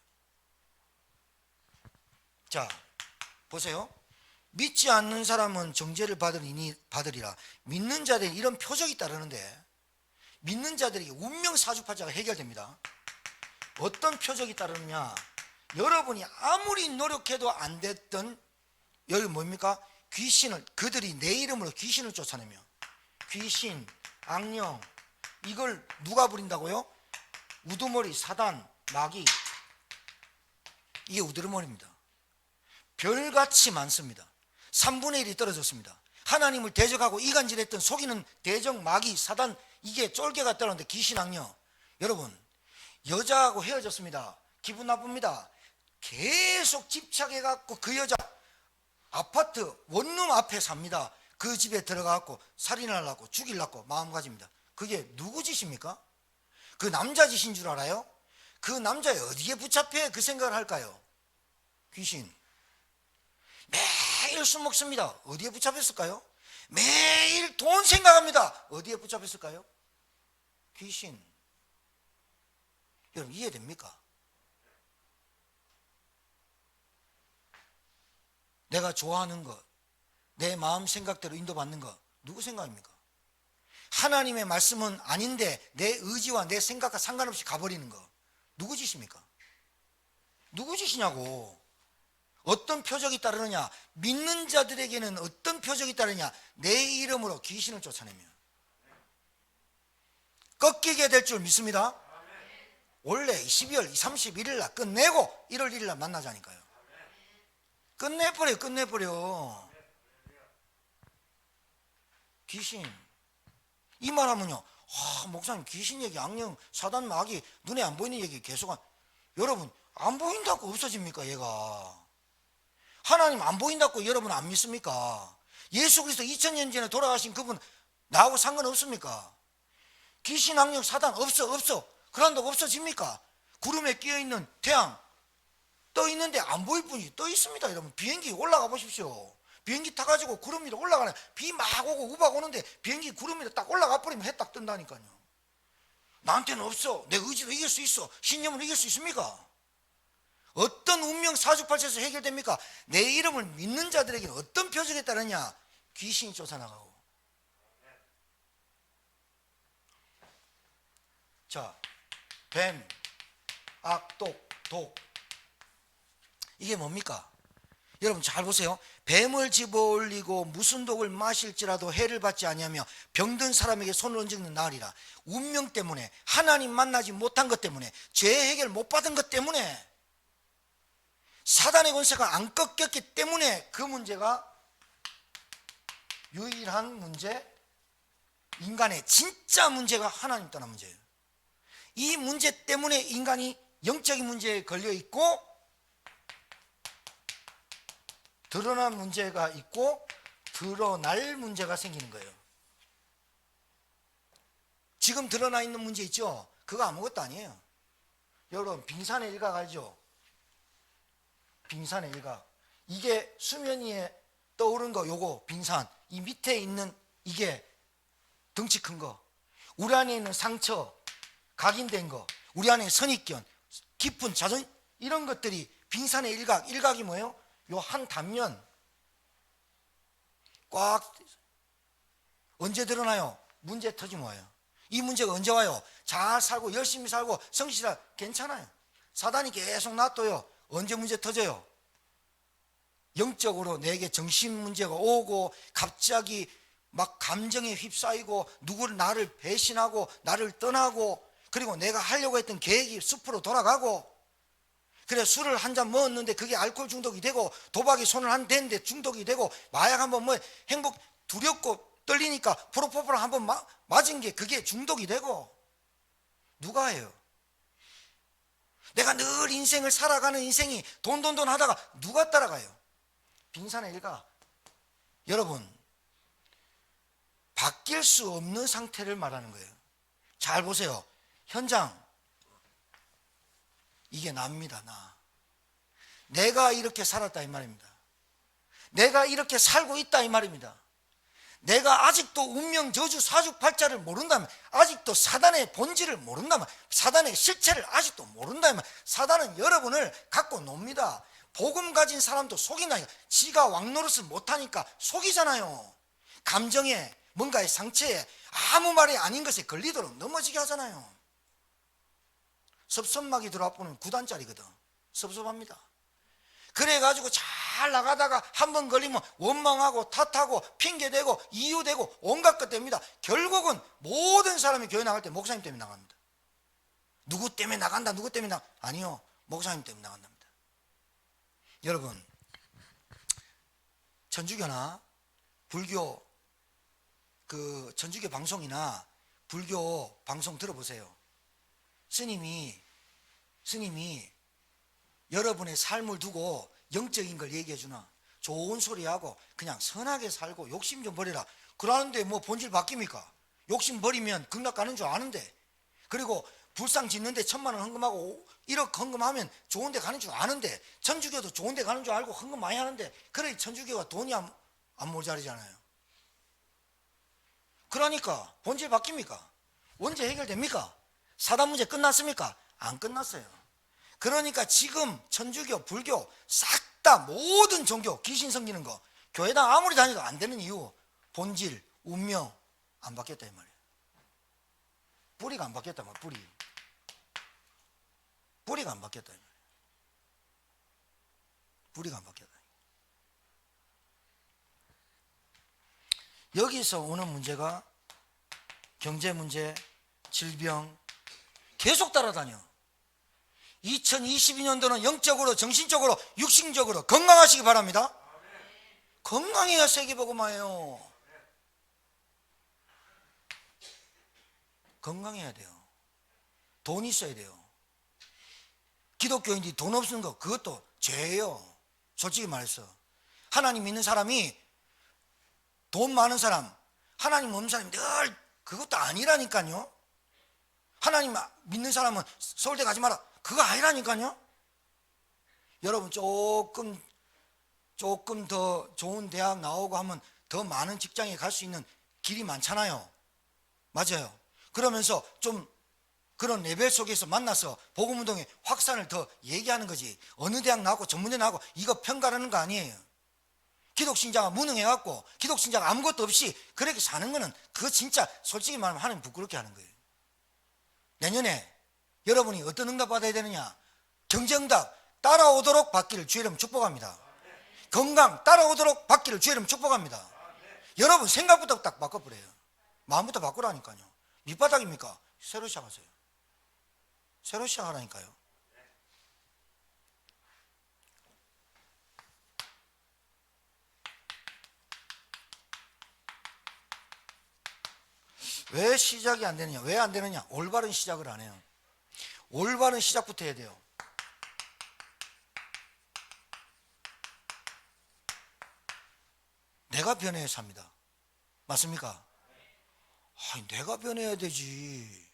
자, 보세요. 믿지 않는 사람은 정죄를 받으리라. 믿는 자들이 이런 표적이 따르는데 믿는 자들에게 운명 사주팔자가 해결됩니다. 어떤 표적이 따르느냐? 여러분이 아무리 노력해도 안 됐던 여기 뭡니까? 귀신을, 그들이 내 이름으로 귀신을 쫓아내며, 귀신, 악령, 이걸 누가 부린다고요? 우두머리, 사단, 마귀. 이게 우두머리입니다. 별같이 많습니다. 3분의 1이 떨어졌습니다. 하나님을 대적하고 이간질했던 속이는 대적, 마귀, 사단, 이게 쫄개가 떨어졌는데 귀신, 악령. 여러분, 여자하고 헤어졌습니다. 기분 나쁩니다. 계속 집착해갖고 그 여자 아파트 원룸 앞에 삽니다. 그 집에 들어가갖고 살인하려고 죽이려고 마음가짐입니다. 그게 누구 짓입니까? 그 남자 짓인 줄 알아요? 그 남자에 어디에 붙잡혀 그 생각을 할까요? 귀신. 매일 술 먹습니다. 어디에 붙잡혔을까요? 매일 돈 생각합니다. 어디에 붙잡혔을까요? 귀신. 여러분, 이해됩니까? 내가 좋아하는 것, 내 마음 생각대로 인도받는 것, 누구 생각입니까? 하나님의 말씀은 아닌데 내 의지와 내 생각과 상관없이 가버리는 것, 누구 짓입니까? 누구 짓이냐고. 어떤 표적이 따르느냐? 믿는 자들에게는 어떤 표적이 따르느냐? 내 이름으로 귀신을 쫓아내며 꺾이게 될 줄 믿습니다. 원래 12월 31일 날 끝내고 1월 1일 날 만나자니까요. 끝내버려. 귀신. 이 말하면요, 목사님 귀신 얘기, 악령, 사단, 마귀, 눈에 안 보이는 얘기 계속 여러분, 안 보인다고 없어집니까? 얘가 하나님 안 보인다고 여러분 안 믿습니까? 예수 그리스도 2000년 전에 돌아가신 그분 나하고 상관없습니까? 귀신, 악령, 사단 없어. 그런다고 없어집니까? 구름에 끼어있는 태양 떠 있는데 안 보일 뿐이 떠 있습니다. 여러분, 비행기 올라가 보십시오. 비행기 타가지고 구름 위로 올라가네. 비 막 오고 우박 오는데 비행기 구름 위로 딱 올라가 버리면 해 딱 뜬다니까요. 나한테는 없어. 내 의지로 이길 수 있어. 신념으로 이길 수 있습니까? 어떤 운명 사주팔자에서 해결됩니까? 내 이름을 믿는 자들에게는 어떤 표적에 따르냐? 귀신이 쫓아나가고. 자, 뱀, 악, 독. 이게 뭡니까? 여러분 잘 보세요. 뱀을 집어올리고 무슨 독을 마실지라도 해를 받지 아니하며 병든 사람에게 손을 얹는 날이라. 운명 때문에, 하나님 만나지 못한 것 때문에, 죄 해결 못 받은 것 때문에 사단의 권세가 안 꺾였기 때문에 그 문제가 유일한 문제, 인간의 진짜 문제가 하나님 떠난 문제예요. 이 문제 때문에 인간이 영적인 문제에 걸려 있고 드러난 문제가 있고 드러날 문제가 생기는 거예요. 지금 드러나 있는 문제 있죠? 그거 아무것도 아니에요. 여러분, 빙산의 일각 알죠? 빙산의 일각. 이게 수면 위에 떠오른 거, 요거 빙산. 이 밑에 있는 이게 덩치 큰 거. 우리 안에 있는 상처, 각인된 거, 우리 안에 선입견, 깊은 자존, 이런 것들이 빙산의 일각. 일각이 뭐예요? 요 한 단면 꽉. 언제 드러나요? 문제 터지면 와요. 이 문제가 언제 와요? 잘 살고 열심히 살고 성실하 괜찮아요. 사단이 계속 놔둬요. 언제 문제 터져요? 영적으로 내게 정신 문제가 오고 갑자기 막 감정에 휩싸이고 누구를 나를 배신하고 나를 떠나고 그리고 내가 하려고 했던 계획이 숲으로 돌아가고 그래 술을 한 잔 먹었는데 그게 알코올 중독이 되고 도박에 손을 한 댔는데 중독이 되고 마약 한번 뭐 행복 두렵고 떨리니까 프로포폴 한번 맞은 게 그게 중독이 되고 누가 해요? 내가 늘 인생을 살아가는 인생이 돈 하다가 누가 따라가요? 빙산의 일각. 여러분, 바뀔 수 없는 상태를 말하는 거예요. 잘 보세요. 현장, 이게 납니다. 나. 내가 이렇게 살았다 이 말입니다. 내가 이렇게 살고 있다 이 말입니다. 내가 아직도 운명, 저주, 사주팔자를 모른다면, 아직도 사단의 본질을 모른다면, 사단의 실체를 아직도 모른다면, 사단은 여러분을 갖고 놉니다. 복음 가진 사람도 속이나요? 지가 왕노릇을 못하니까 속이잖아요. 감정에, 뭔가의 상처에, 아무 말이 아닌 것에 걸리도록 넘어지게 하잖아요. 섭섭막이 들어와 보면 9단짜리거든. 섭섭합니다. 그래가지고 잘 나가다가 한 번 걸리면 원망하고 탓하고 핑계대고 이유대고 온갖 것 됩니다. 결국은 모든 사람이 교회 나갈 때 목사님 때문에 나갑니다. 누구 때문에 나간다, 누구 때문에 아니요, 목사님 때문에 나간답니다. 여러분, 천주교나 불교 그 천주교 방송이나 불교 방송 들어보세요. 스님이 여러분의 삶을 두고 영적인 걸 얘기해 주나? 좋은 소리하고 그냥 선하게 살고 욕심 좀 버려라. 그러는데 뭐 본질 바뀝니까? 욕심 버리면 극락 가는 줄 아는데, 그리고 불상 짓는데 1,000만 원 헌금하고 1억 헌금하면 좋은 데 가는 줄 아는데, 천주교도 좋은 데 가는 줄 알고 헌금 많이 하는데, 그래 천주교가 돈이 안 모자르잖아요. 그러니까 본질 바뀝니까? 언제 해결됩니까? 사단 문제 끝났습니까? 안 끝났어요. 그러니까 지금 천주교, 불교 싹 다 모든 종교 귀신 섬기는 거 교회당 아무리 다녀도 안 되는 이유, 본질, 운명 안 바뀌었다 이 말이에요. 뿌리가 안 바뀌었다 말. 뿌리가 안 바뀌었다 이 말이에요. 뿌리가 안 바뀌었다. 여기서 오는 문제가 경제 문제, 질병 계속 따라다녀. 2022년도는 영적으로, 정신적으로, 육신적으로 건강하시기 바랍니다. 건강해야 세계복음화예요. 건강해야 돼요. 돈 있어야 돼요. 기독교인들이 돈 없는 거 그것도 죄예요. 솔직히 말해서 하나님 믿는 사람이 돈 많은 사람, 하나님 없는 사람이 늘 그것도 아니라니까요. 하나님 믿는 사람은 서울대 가지 마라, 그거 아니라니까요. 여러분 조금 더 좋은 대학 나오고 하면 더 많은 직장에 갈 수 있는 길이 많잖아요. 맞아요. 그러면서 좀 그런 레벨 속에서 만나서 복음운동의 확산을 더 얘기하는 거지. 어느 대학 나왔고 전문대 나왔고 이거 평가하는 거 아니에요. 기독신자가 무능해갖고 기독신자가 아무것도 없이 그렇게 사는 거는 그거 진짜 솔직히 말하면 하나님 부끄럽게 하는 거예요. 내년에 여러분이 어떤 응답 받아야 되느냐? 경제응답 따라오도록 받기를 주의 이름 축복합니다. 건강 따라오도록 받기를 주의 이름 축복합니다. 여러분 생각부터 딱 바꿔버려요. 마음부터 바꾸라니까요. 밑바닥입니까? 새로 시작하세요. 새로 시작하라니까요. 왜 시작이 안 되느냐? 왜 안 되느냐? 올바른 시작을 안 해요. 올바른 시작부터 해야 돼요. 내가 변해야 삽니다. 맞습니까? 아니, 내가 변해야 되지.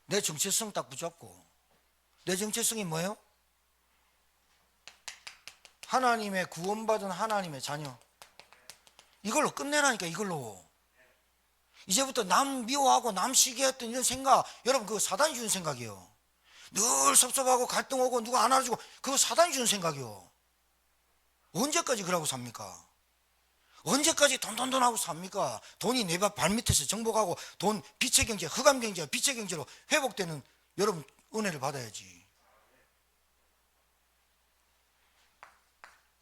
내 정체성 딱 붙잡고. 내 정체성이 뭐예요? 하나님의 구원받은 하나님의 자녀. 이걸로 끝내라니까. 이걸로. 이제부터 남 미워하고 남 시기했던 이런 생각, 여러분 그거 사단이 주는 생각이에요. 늘 섭섭하고 갈등 오고 누가 안 알아주고, 그거 사단이 주는 생각이에요. 언제까지 그러고 삽니까? 언제까지 돈 하고 삽니까? 돈이 내 발밑에서 정복하고 돈, 빛의 경제, 흑암 경제가 빛의 경제로 회복되는 여러분 은혜를 받아야지.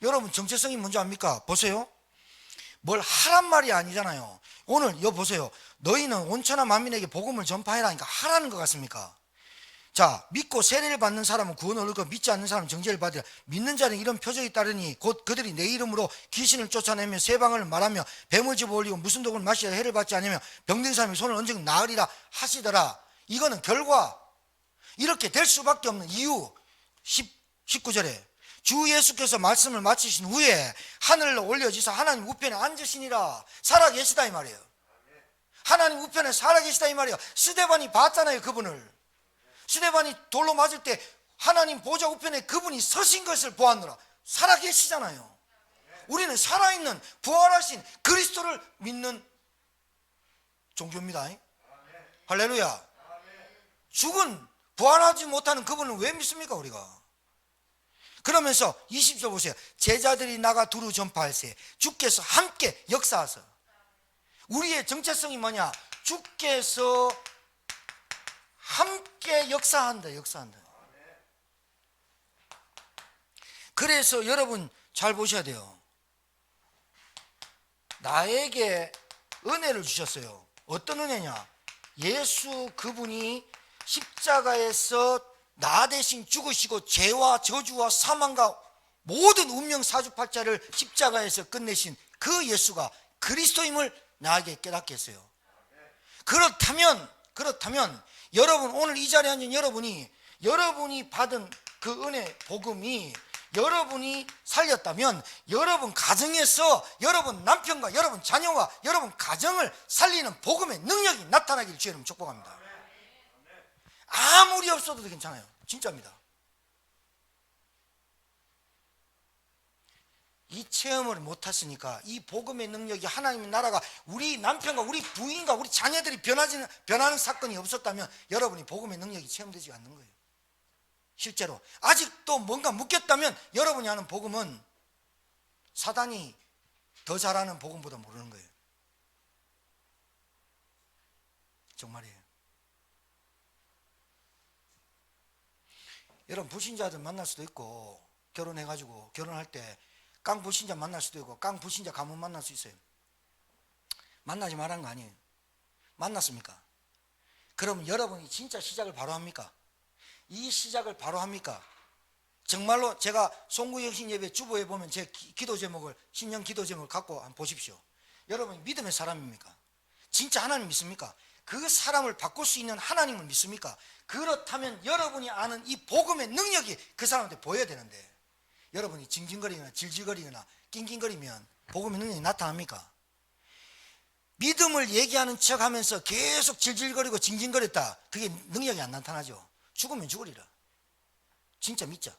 여러분 정체성이 뭔지 압니까? 보세요. 뭘 하란 말이 아니잖아요. 오늘 여 보세요. 너희는 온천하 만민에게 복음을 전파해라니까 하라는 것 같습니까? 자, 믿고 세례를 받는 사람은 구원을 얻고 믿지 않는 사람은 정죄를 받으라. 믿는 자는 이런 표적이 따르니 곧 그들이 내 이름으로 귀신을 쫓아내며 새 방언을 말하며 뱀을 집어 올리고 무슨 독을 마시라 해를 받지 않으며 병든 사람이 손을 얹으면 나으리라 하시더라. 이거는 결과. 이렇게 될 수밖에 없는 이유. 19절에 주 예수께서 말씀을 마치신 후에 하늘로 올려지사 하나님 우편에 앉으시니라. 살아계시다 이 말이에요. 하나님 우편에 살아계시다 이 말이에요. 스데반이 봤잖아요, 그분을. 스데반이 돌로 맞을 때 하나님 보좌 우편에 그분이 서신 것을 보았노라. 살아계시잖아요. 우리는 살아있는 부활하신 그리스도를 믿는 종교입니다. 할렐루야. 죽은 부활하지 못하는 그분을 왜 믿습니까 우리가? 그러면서 20절 보세요. 제자들이 나가 두루 전파할세 주께서 함께 역사하사. 우리의 정체성이 뭐냐? 주께서 함께 역사한다. 그래서 여러분 잘 보셔야 돼요. 나에게 은혜를 주셨어요. 어떤 은혜냐? 예수 그분이 십자가에서 나 대신 죽으시고 죄와 저주와 사망과 모든 운명 사주팔자를 십자가에서 끝내신 그 예수가 그리스도임을 나에게 깨닫게 했어요. 그렇다면 여러분 오늘 이 자리에 앉은 여러분이 받은 그 은혜 복음이 여러분이 살렸다면 여러분 가정에서 여러분 남편과 여러분 자녀와 여러분 가정을 살리는 복음의 능력이 나타나기를 주의 이름으로 축복합니다. 아무리 없어도 괜찮아요. 진짜입니다. 이 체험을 못했으니까 이 복음의 능력이 하나님의 나라가 우리 남편과 우리 부인과 우리 자녀들이 변하는 사건이 없었다면 여러분이 복음의 능력이 체험되지 않는 거예요. 실제로 아직도 뭔가 묶였다면 여러분이 하는 복음은 사단이 더 잘하는 복음보다 모르는 거예요. 정말이에요. 여러분 불신자들 만날 수도 있고 결혼해가지고 결혼할 때 깡 불신자 만날 수도 있고 깡 불신자 가문 만날 수 있어요. 만나지 말라는 거 아니에요. 만났습니까? 그러면 여러분이 진짜 시작을 바로 합니까? 이 시작을 바로 합니까? 정말로 제가 송구영신 예배 주보에 보면 제 기도 제목을 신년 기도 제목을 갖고 한번 보십시오. 여러분이 믿음의 사람입니까? 진짜 하나님 믿습니까? 그 사람을 바꿀 수 있는 하나님을 믿습니까? 그렇다면 여러분이 아는 이 복음의 능력이 그 사람한테 보여야 되는데 여러분이 징징거리거나 질질거리거나 낑낑거리면 복음의 능력이 나타납니까? 믿음을 얘기하는 척하면서 계속 질질거리고 징징거렸다. 그게 능력이 안 나타나죠. 죽으면 죽으리라. 진짜 믿자.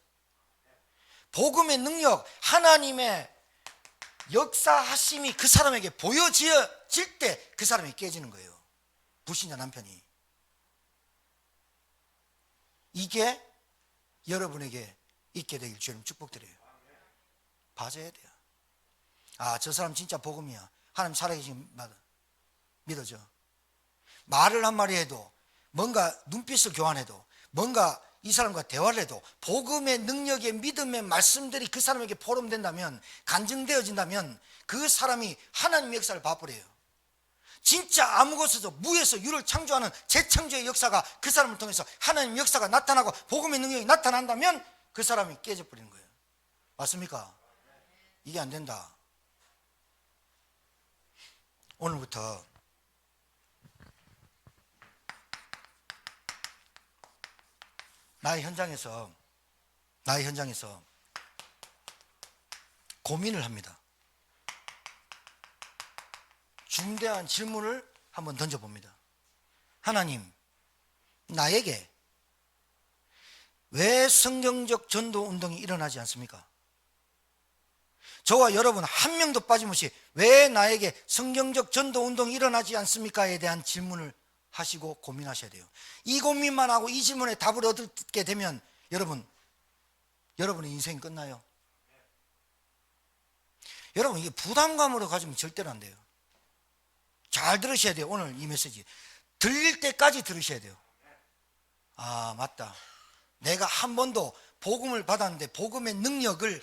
복음의 능력, 하나님의 역사하심이 그 사람에게 보여질 때 그 사람이 깨지는 거예요. 불신자 남편이. 이게 여러분에게 있게 되길 주님 축복드려요. 봐줘야 돼요. 아, 저 사람 진짜 복음이야. 하나님 살아계신 믿어져. 말을 한마디 해도 뭔가 눈빛을 교환해도 뭔가 이 사람과 대화를 해도 복음의 능력의 믿음의 말씀들이 그 사람에게 포럼된다면 간증되어진다면 그 사람이 하나님의 역사를 봐버려요. 진짜 아무 곳에서 무에서 유를 창조하는 재창조의 역사가 그 사람을 통해서 하나님의 역사가 나타나고 복음의 능력이 나타난다면 그 사람이 깨져버리는 거예요. 맞습니까? 이게 안 된다. 오늘부터 나의 현장에서 고민을 합니다. 중대한 질문을 한번 던져봅니다. 하나님, 나에게 왜 성경적 전도 운동이 일어나지 않습니까? 저와 여러분 한 명도 빠짐없이 왜 나에게 성경적 전도 운동이 일어나지 않습니까에 대한 질문을 하시고 고민하셔야 돼요. 이 고민만 하고 이 질문에 답을 얻게 되면 여러분의 인생이 끝나요. 여러분, 이게 부담감으로 가지면 절대로 안 돼요. 잘 들으셔야 돼요. 오늘 이 메시지 들릴 때까지 들으셔야 돼요. 아, 맞다. 내가 한 번도 복음을 받았는데 복음의 능력을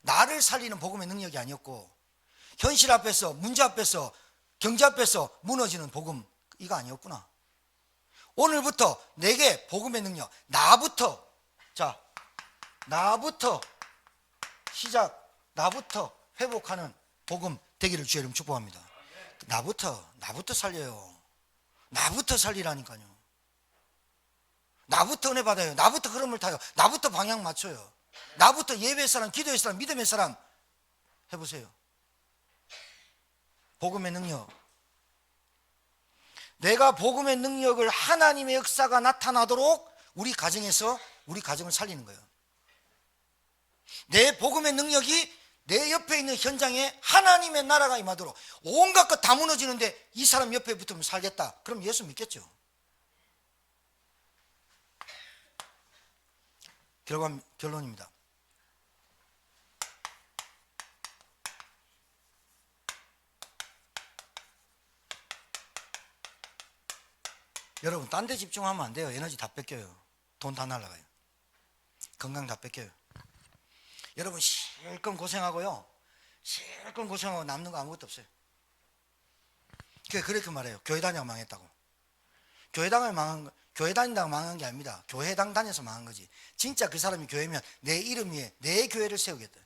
나를 살리는 복음의 능력이 아니었고, 현실 앞에서, 문제 앞에서, 경제 앞에서 무너지는 복음, 이거 아니었구나. 오늘부터 내게 복음의 능력, 나부터 나부터 회복하는 복음 되기를 주의 이름 축복합니다. 나부터 살려요. 나부터 살리라니까요. 나부터 은혜 받아요. 나부터 흐름을 타요. 나부터 방향 맞춰요. 나부터 예배의 사람, 기도의 사람, 믿음의 사람 해보세요. 복음의 능력. 내가 복음의 능력을, 하나님의 역사가 나타나도록 우리 가정을 살리는 거예요. 내 복음의 능력이 내 옆에 있는 현장에 하나님의 나라가 임하도록, 온갖 것 다 무너지는데 이 사람 옆에 붙으면 살겠다. 그럼 예수 믿겠죠. 결론입니다. 여러분, 딴 데 집중하면 안 돼요. 에너지 다 뺏겨요. 돈 다 날아가요. 건강 다 뺏겨요. 여러분, 실컷 고생하고요. 실컷 고생하고 남는 거 아무것도 없어요. 그렇게 말해요. 교회 다녀 망했다고. 교회 다닌다고 망한 게 아닙니다. 교회당 다녀서 망한 거지. 진짜 그 사람이 교회면 내 이름 위에 내 교회를 세우겠다.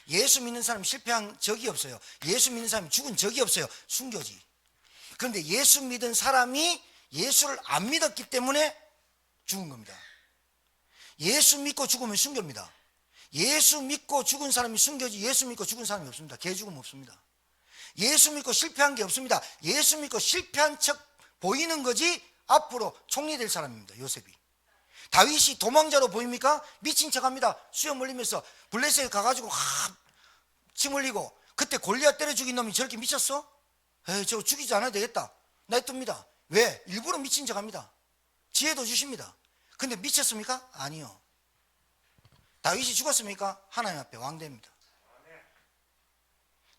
예수 믿는 사람이 실패한 적이 없어요. 예수 믿는 사람이 죽은 적이 없어요. 순교지. 그런데 예수 믿은 사람이 예수를 안 믿었기 때문에 죽은 겁니다. 예수 믿고 죽으면 순교입니다. 예수 믿고 죽은 사람이 순교지, 예수 믿고 죽은 사람이 없습니다. 개죽음 없습니다. 예수 믿고 실패한 게 없습니다. 예수 믿고 실패한 척 보이는 거지 앞으로 총리 될 사람입니다. 요셉이. 다윗이 도망자로 보입니까? 미친 척합니다. 수염 올리면서 블레셋에 가가지고 침 흘리고, 그때 골리앗 때려 죽인 놈이 저렇게 미쳤어? 에이, 저거 죽이지 않아도 되겠다. 놔둡니다. 왜? 일부러 미친 척합니다. 지혜도 주십니다. 근데 미쳤습니까? 아니요. 다윗이 죽었습니까? 하나님 앞에 왕됩니다.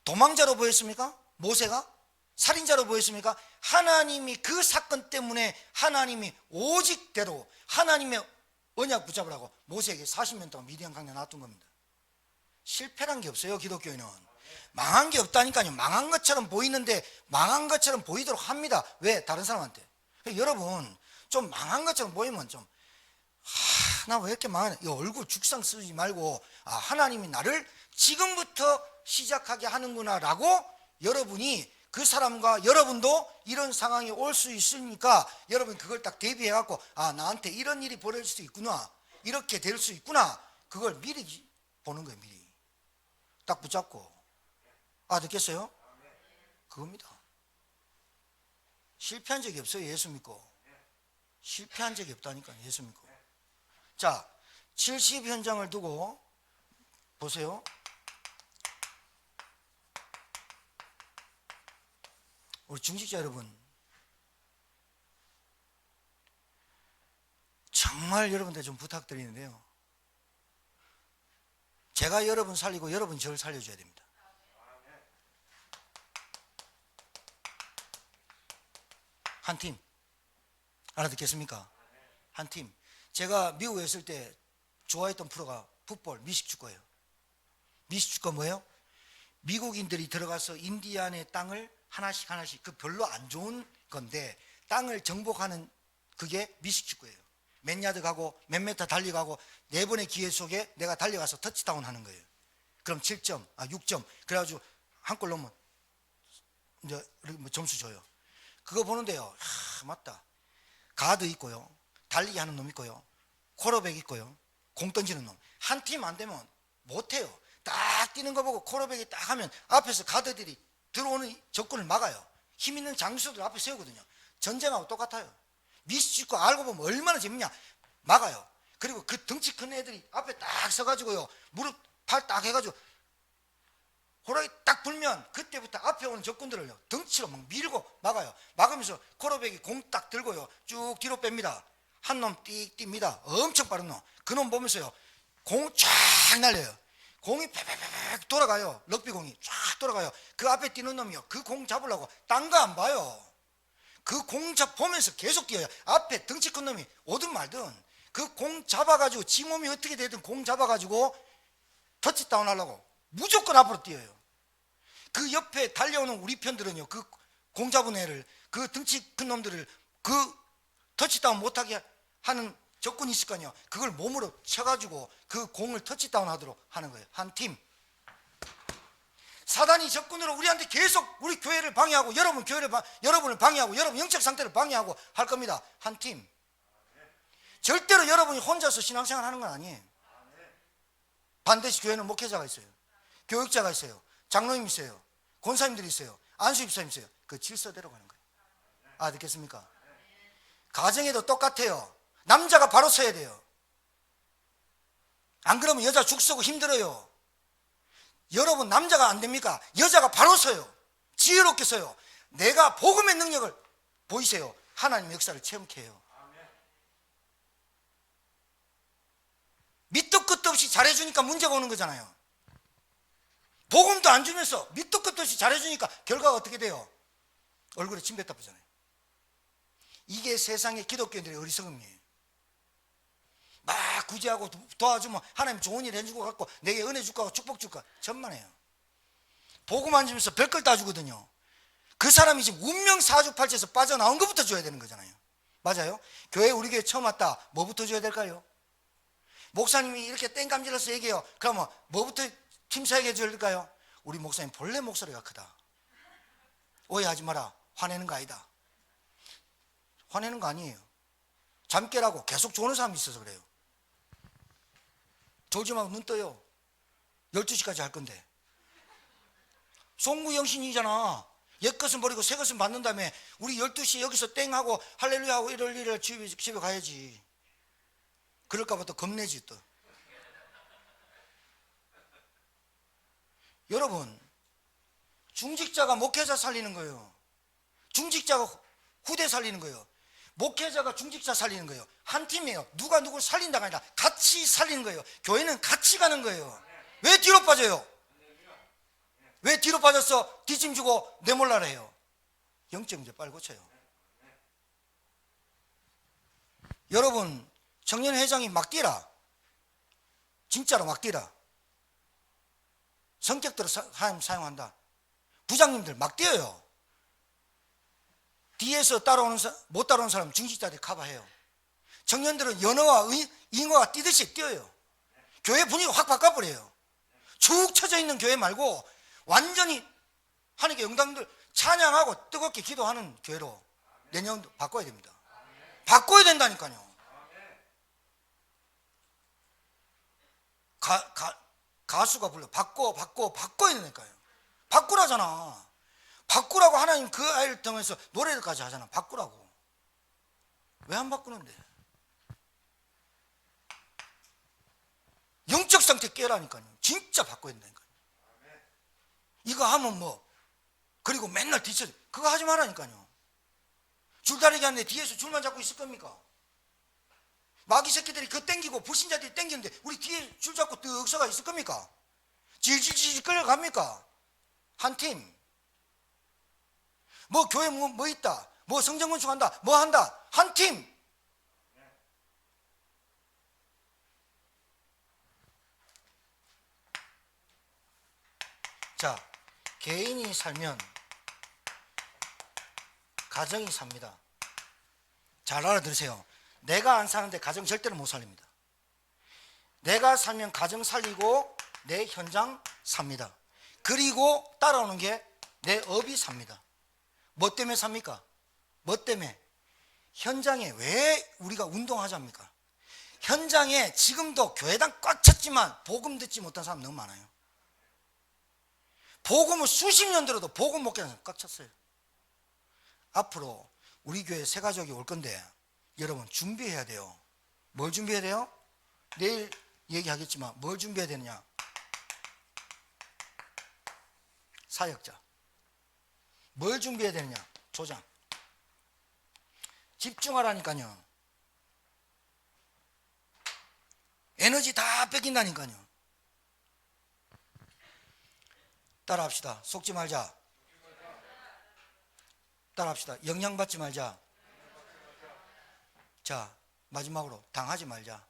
도망자로 보였습니까? 모세가? 살인자로 보였습니까? 하나님이 그 사건 때문에 하나님이 오직대로 하나님의 언약 붙잡으라고 모세에게 40년 동안 미디안 강에 놔둔 겁니다. 실패란 게 없어요. 기독교인은 망한 게 없다니까요. 망한 것처럼 보이는데 망한 것처럼 보이도록 합니다. 왜? 다른 사람한테. 여러분, 좀 망한 것처럼 보이면 좀, 나 왜 이렇게 망하냐, 이 얼굴 죽상 쓰지 말고, 하나님이 나를 지금부터 시작하게 하는구나 라고, 여러분이 그 사람과 여러분도 이런 상황이 올 수 있으니까 여러분 그걸 딱 대비해 갖고, 나한테 이런 일이 벌어질 수 있구나, 이렇게 될 수 있구나, 그걸 미리 보는 거예요. 미리 딱 붙잡고. 듣겠어요? 그겁니다. 실패한 적이 없어요. 예수 믿고. 실패한 적이 없다니까요. 예수 믿고. 자, 70 현장을 두고 보세요. 우리 중직자 여러분, 정말 여러분들 좀 부탁드리는데요, 제가 여러분 살리고 여러분이 저를 살려줘야 됩니다. 한 팀. 알아듣겠습니까? 한 팀. 제가 미국에 있을 때 좋아했던 프로가 풋볼, 미식축구예요. 미식축구가 뭐예요? 미국인들이 들어가서 인디안의 땅을 하나씩, 그 별로 안 좋은 건데 땅을 정복하는, 그게 미식축구예요. 몇 야드 가고 몇 메터 달려가고 4번의 기회 속에 내가 달려가서 터치다운 하는 거예요. 그럼 7점, 6점. 그래가지고 한 골 넣으면 이제 뭐 점수 줘요. 그거 보는데요. 맞다. 가드 있고요. 달리기 하는 놈 있고요. 코러백 있고요. 공 던지는 놈. 한 팀 안 되면 못해요. 딱 뛰는 거 보고 코러백이 딱 하면 앞에서 가드들이 들어오는 적군을 막아요. 힘 있는 장수들 앞에 세우거든요. 전쟁하고 똑같아요. 미스 찍고 알고 보면 얼마나 재밌냐. 막아요. 그리고 그 덩치 큰 애들이 앞에 딱 서가지고요. 무릎 팔 딱 해가지고 호랑이 딱 불면 그때부터 앞에 오는 적군들을요. 덩치로 막 밀고 막아요. 막으면서 코러백이 공 딱 들고요. 쭉 뒤로 뺍니다. 한 놈 띡 뜁니다. 엄청 빠른 놈. 그 놈 보면서요. 공 쫙 날려요. 공이 팍팍팍 돌아가요. 럭비 공이 쫙 돌아가요. 그 앞에 뛰는 놈이요. 그 공 잡으려고 딴 거 안 봐요. 그 공 보면서 계속 뛰어요. 앞에 덩치 큰 놈이 오든 말든 그 공 잡아가지고 지 몸이 어떻게 되든 공 잡아가지고 터치다운 하려고 무조건 앞으로 뛰어요. 그 옆에 달려오는 우리 편들은요. 그 공 잡은 애를 그 덩치 큰 놈들을 그 터치다운 못하게 하는 적군이 있을 거 아니에요. 그걸 몸으로 쳐가지고 그 공을 터치다운 하도록 하는 거예요. 한 팀. 사단이 적군으로 우리한테 계속 우리 교회를 방해하고 여러분을 방해하고 여러분 영적 상태를 방해하고 할 겁니다. 한 팀. 절대로 여러분이 혼자서 신앙생활 하는 건 아니에요. 반드시 교회는 목회자가 있어요. 교육자가 있어요. 장로님 있어요. 권사님들이 있어요. 안수집사님 있어요. 그 질서대로 가는 거예요. 듣겠습니까? 가정에도 똑같아요. 남자가 바로 서야 돼요. 안 그러면 여자 죽 쓰고 힘들어요. 여러분 남자가 안 됩니까? 여자가 바로 서요. 지혜롭게 서요. 내가 복음의 능력을 보이세요. 하나님의 역사를 체험케 해요. 밑도 끝도 없이 잘해주니까 문제가 오는 거잖아요. 복음도 안 주면서 밑도 끝도 없이 잘해주니까 결과가 어떻게 돼요? 얼굴에 침 뱉다 보잖아요. 이게 세상의 기독교인들의 어리석음이에요. 막 구제하고 도와주면 하나님 좋은 일 해주고 갖고 내게 은혜 줄까 축복 줄까 천만에요. 복음 안 주면서 별걸 다 주거든요. 그 사람이 지금 운명 사주팔자에서 빠져나온 것부터 줘야 되는 거잖아요. 맞아요? 교회 우리 교회 처음 왔다. 뭐부터 줘야 될까요? 목사님이 이렇게 땡감질러서 얘기해요. 그러면 뭐부터 팀사에게 줘야 될까요? 우리 목사님 본래 목소리가 크다. 오해하지 마라. 화내는 거 아니다. 화내는 거 아니에요. 잠 깨라고 계속 조는 사람이 있어서 그래요. 졸지 말고 눈 떠요. 12시까지 할 건데. 송구영신이잖아. 옛것은 버리고 새것은 받는 다음에 우리 12시에 여기서 땡하고 할렐루야 하고 1월 1일 집에 가야지. 그럴까 봐 또 겁내지 또. 여러분, 중직자가 목회자 살리는 거예요. 중직자가 후대 살리는 거예요. 목회자가 중직자 살리는 거예요. 한 팀이에요. 누가 누굴 살린다가 아니라 같이 살리는 거예요. 교회는 같이 가는 거예요. 왜 뒤로 빠져요? 왜 뒤로 빠졌어? 뒷짐 주고 내몰라라 해요. 영적 문제 빨리 고쳐요. 여러분, 청년회장이 막 뛰라. 진짜로 막 뛰라. 성격대로 하나님 사용한다. 부장님들 막 뛰어요. 뒤에서 못 따라오는 사람 중직자들이 커버해요. 청년들은 연어와 잉어가 뛰듯이 뛰어요. 교회 분위기가 확 바꿔버려요. 축 처져 있는 교회 말고 완전히 하나님께 영광들 찬양하고 뜨겁게 기도하는 교회로 내년도 바꿔야 됩니다. 바꿔야 된다니까요. 가수가 불러 바꿔야 되니까요. 바꾸라잖아. 바꾸라고 하나님 그 아이를 통해서 노래를까지 하잖아. 바꾸라고. 왜 안 바꾸는데? 영적 상태 깨라니까요. 진짜 바꿔야 된다니까요. 이거 하면 뭐 그리고 맨날 뒤쳐져. 그거 하지 말라니까요. 줄다리기 하는데 뒤에서 줄만 잡고 있을 겁니까? 마귀 새끼들이 그거 땡기고 불신자들이 땡기는데 우리 뒤에 줄 잡고 뜩 서가 있을 겁니까? 질질질 끌려갑니까? 한 팀. 뭐 교회 뭐 있다. 뭐 성전 건축한다. 뭐 한다. 한 팀. 자, 개인이 살면 가정이 삽니다. 잘 알아들으세요. 내가 안 사는데 가정 절대로 못 살립니다. 내가 살면 가정 살리고 내 현장 삽니다. 그리고 따라오는 게 내 업이 삽니다. 뭐 때문에 삽니까? 뭐 때문에? 현장에 왜 우리가 운동하자입니까? 현장에 지금도 교회당 꽉 찼지만 복음 듣지 못한 사람 너무 많아요. 복음을 수십 년 들어도 복음 못 깨는 사람 꽉 찼어요. 앞으로 우리 교회 새 가족이 올 건데 여러분 준비해야 돼요. 뭘 준비해야 돼요? 내일 얘기하겠지만 뭘 준비해야 되느냐? 사역자. 뭘 준비해야 되느냐? 조장. 집중하라니까요. 에너지 다 뺏긴다니까요. 따라합시다. 속지 말자. 따라합시다. 영향받지 말자. 자, 마지막으로 당하지 말자.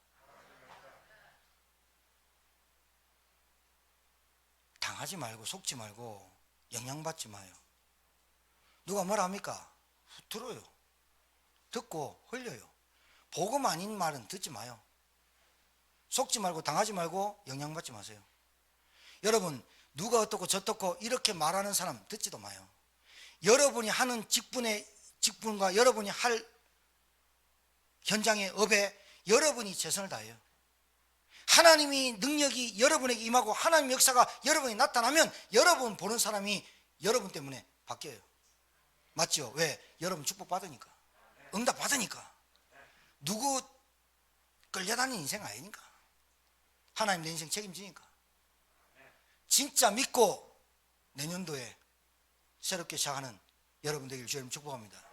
당하지 말고 속지 말고 영향받지 마요. 누가 뭐라 합니까? 들어요. 듣고 흘려요. 복음 아닌 말은 듣지 마요. 속지 말고 당하지 말고 영향받지 마세요. 여러분 누가 어떻고 저떻고 이렇게 말하는 사람 듣지도 마요. 여러분이 하는 직분과 여러분이 할 현장의 업에 여러분이 최선을 다해요. 하나님이 능력이 여러분에게 임하고 하나님의 역사가 여러분이 나타나면 여러분 보는 사람이 여러분 때문에 바뀌어요. 맞죠? 왜? 여러분 축복받으니까, 응답받으니까. 누구 끌려다니는 인생 아니니까. 하나님 내 인생 책임지니까. 진짜 믿고 내년도에 새롭게 시작하는 여러분 되길 주님 축복합니다.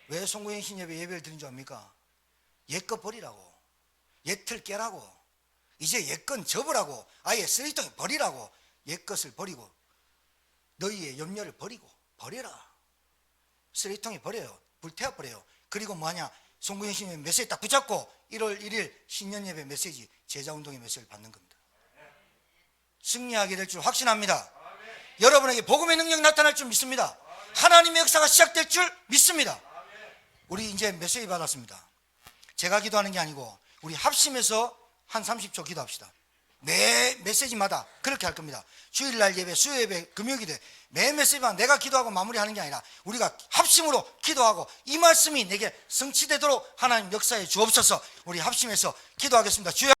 왜 송구행신 예배를 드린 줄 압니까? 옛것 버리라고, 옛틀 깨라고, 이제 옛건 접으라고, 아예 쓰레기통에 버리라고. 옛것을 버리고 너희의 염려를 버리고 버려라. 쓰레기통에 버려요. 불태워버려요. 그리고 뭐하냐? 송구행신 예배 메시지 딱 붙잡고 1월 1일 신년 예배 메시지, 제자운동의 메시지를 받는 겁니다. 승리하게 될 줄 확신합니다. 여러분에게 복음의 능력이 나타날 줄 믿습니다. 하나님의 역사가 시작될 줄 믿습니다. 우리 이제 메시지 받았습니다. 제가 기도하는 게 아니고 우리 합심해서 한 30초 기도합시다. 매 메시지마다 그렇게 할 겁니다. 주일날 예배, 수요예배, 금요일기도회 매 메시지마다 내가 기도하고 마무리하는 게 아니라 우리가 합심으로 기도하고 이 말씀이 내게 성취되도록 하나님 역사에 주옵소서. 우리 합심해서 기도하겠습니다. 주여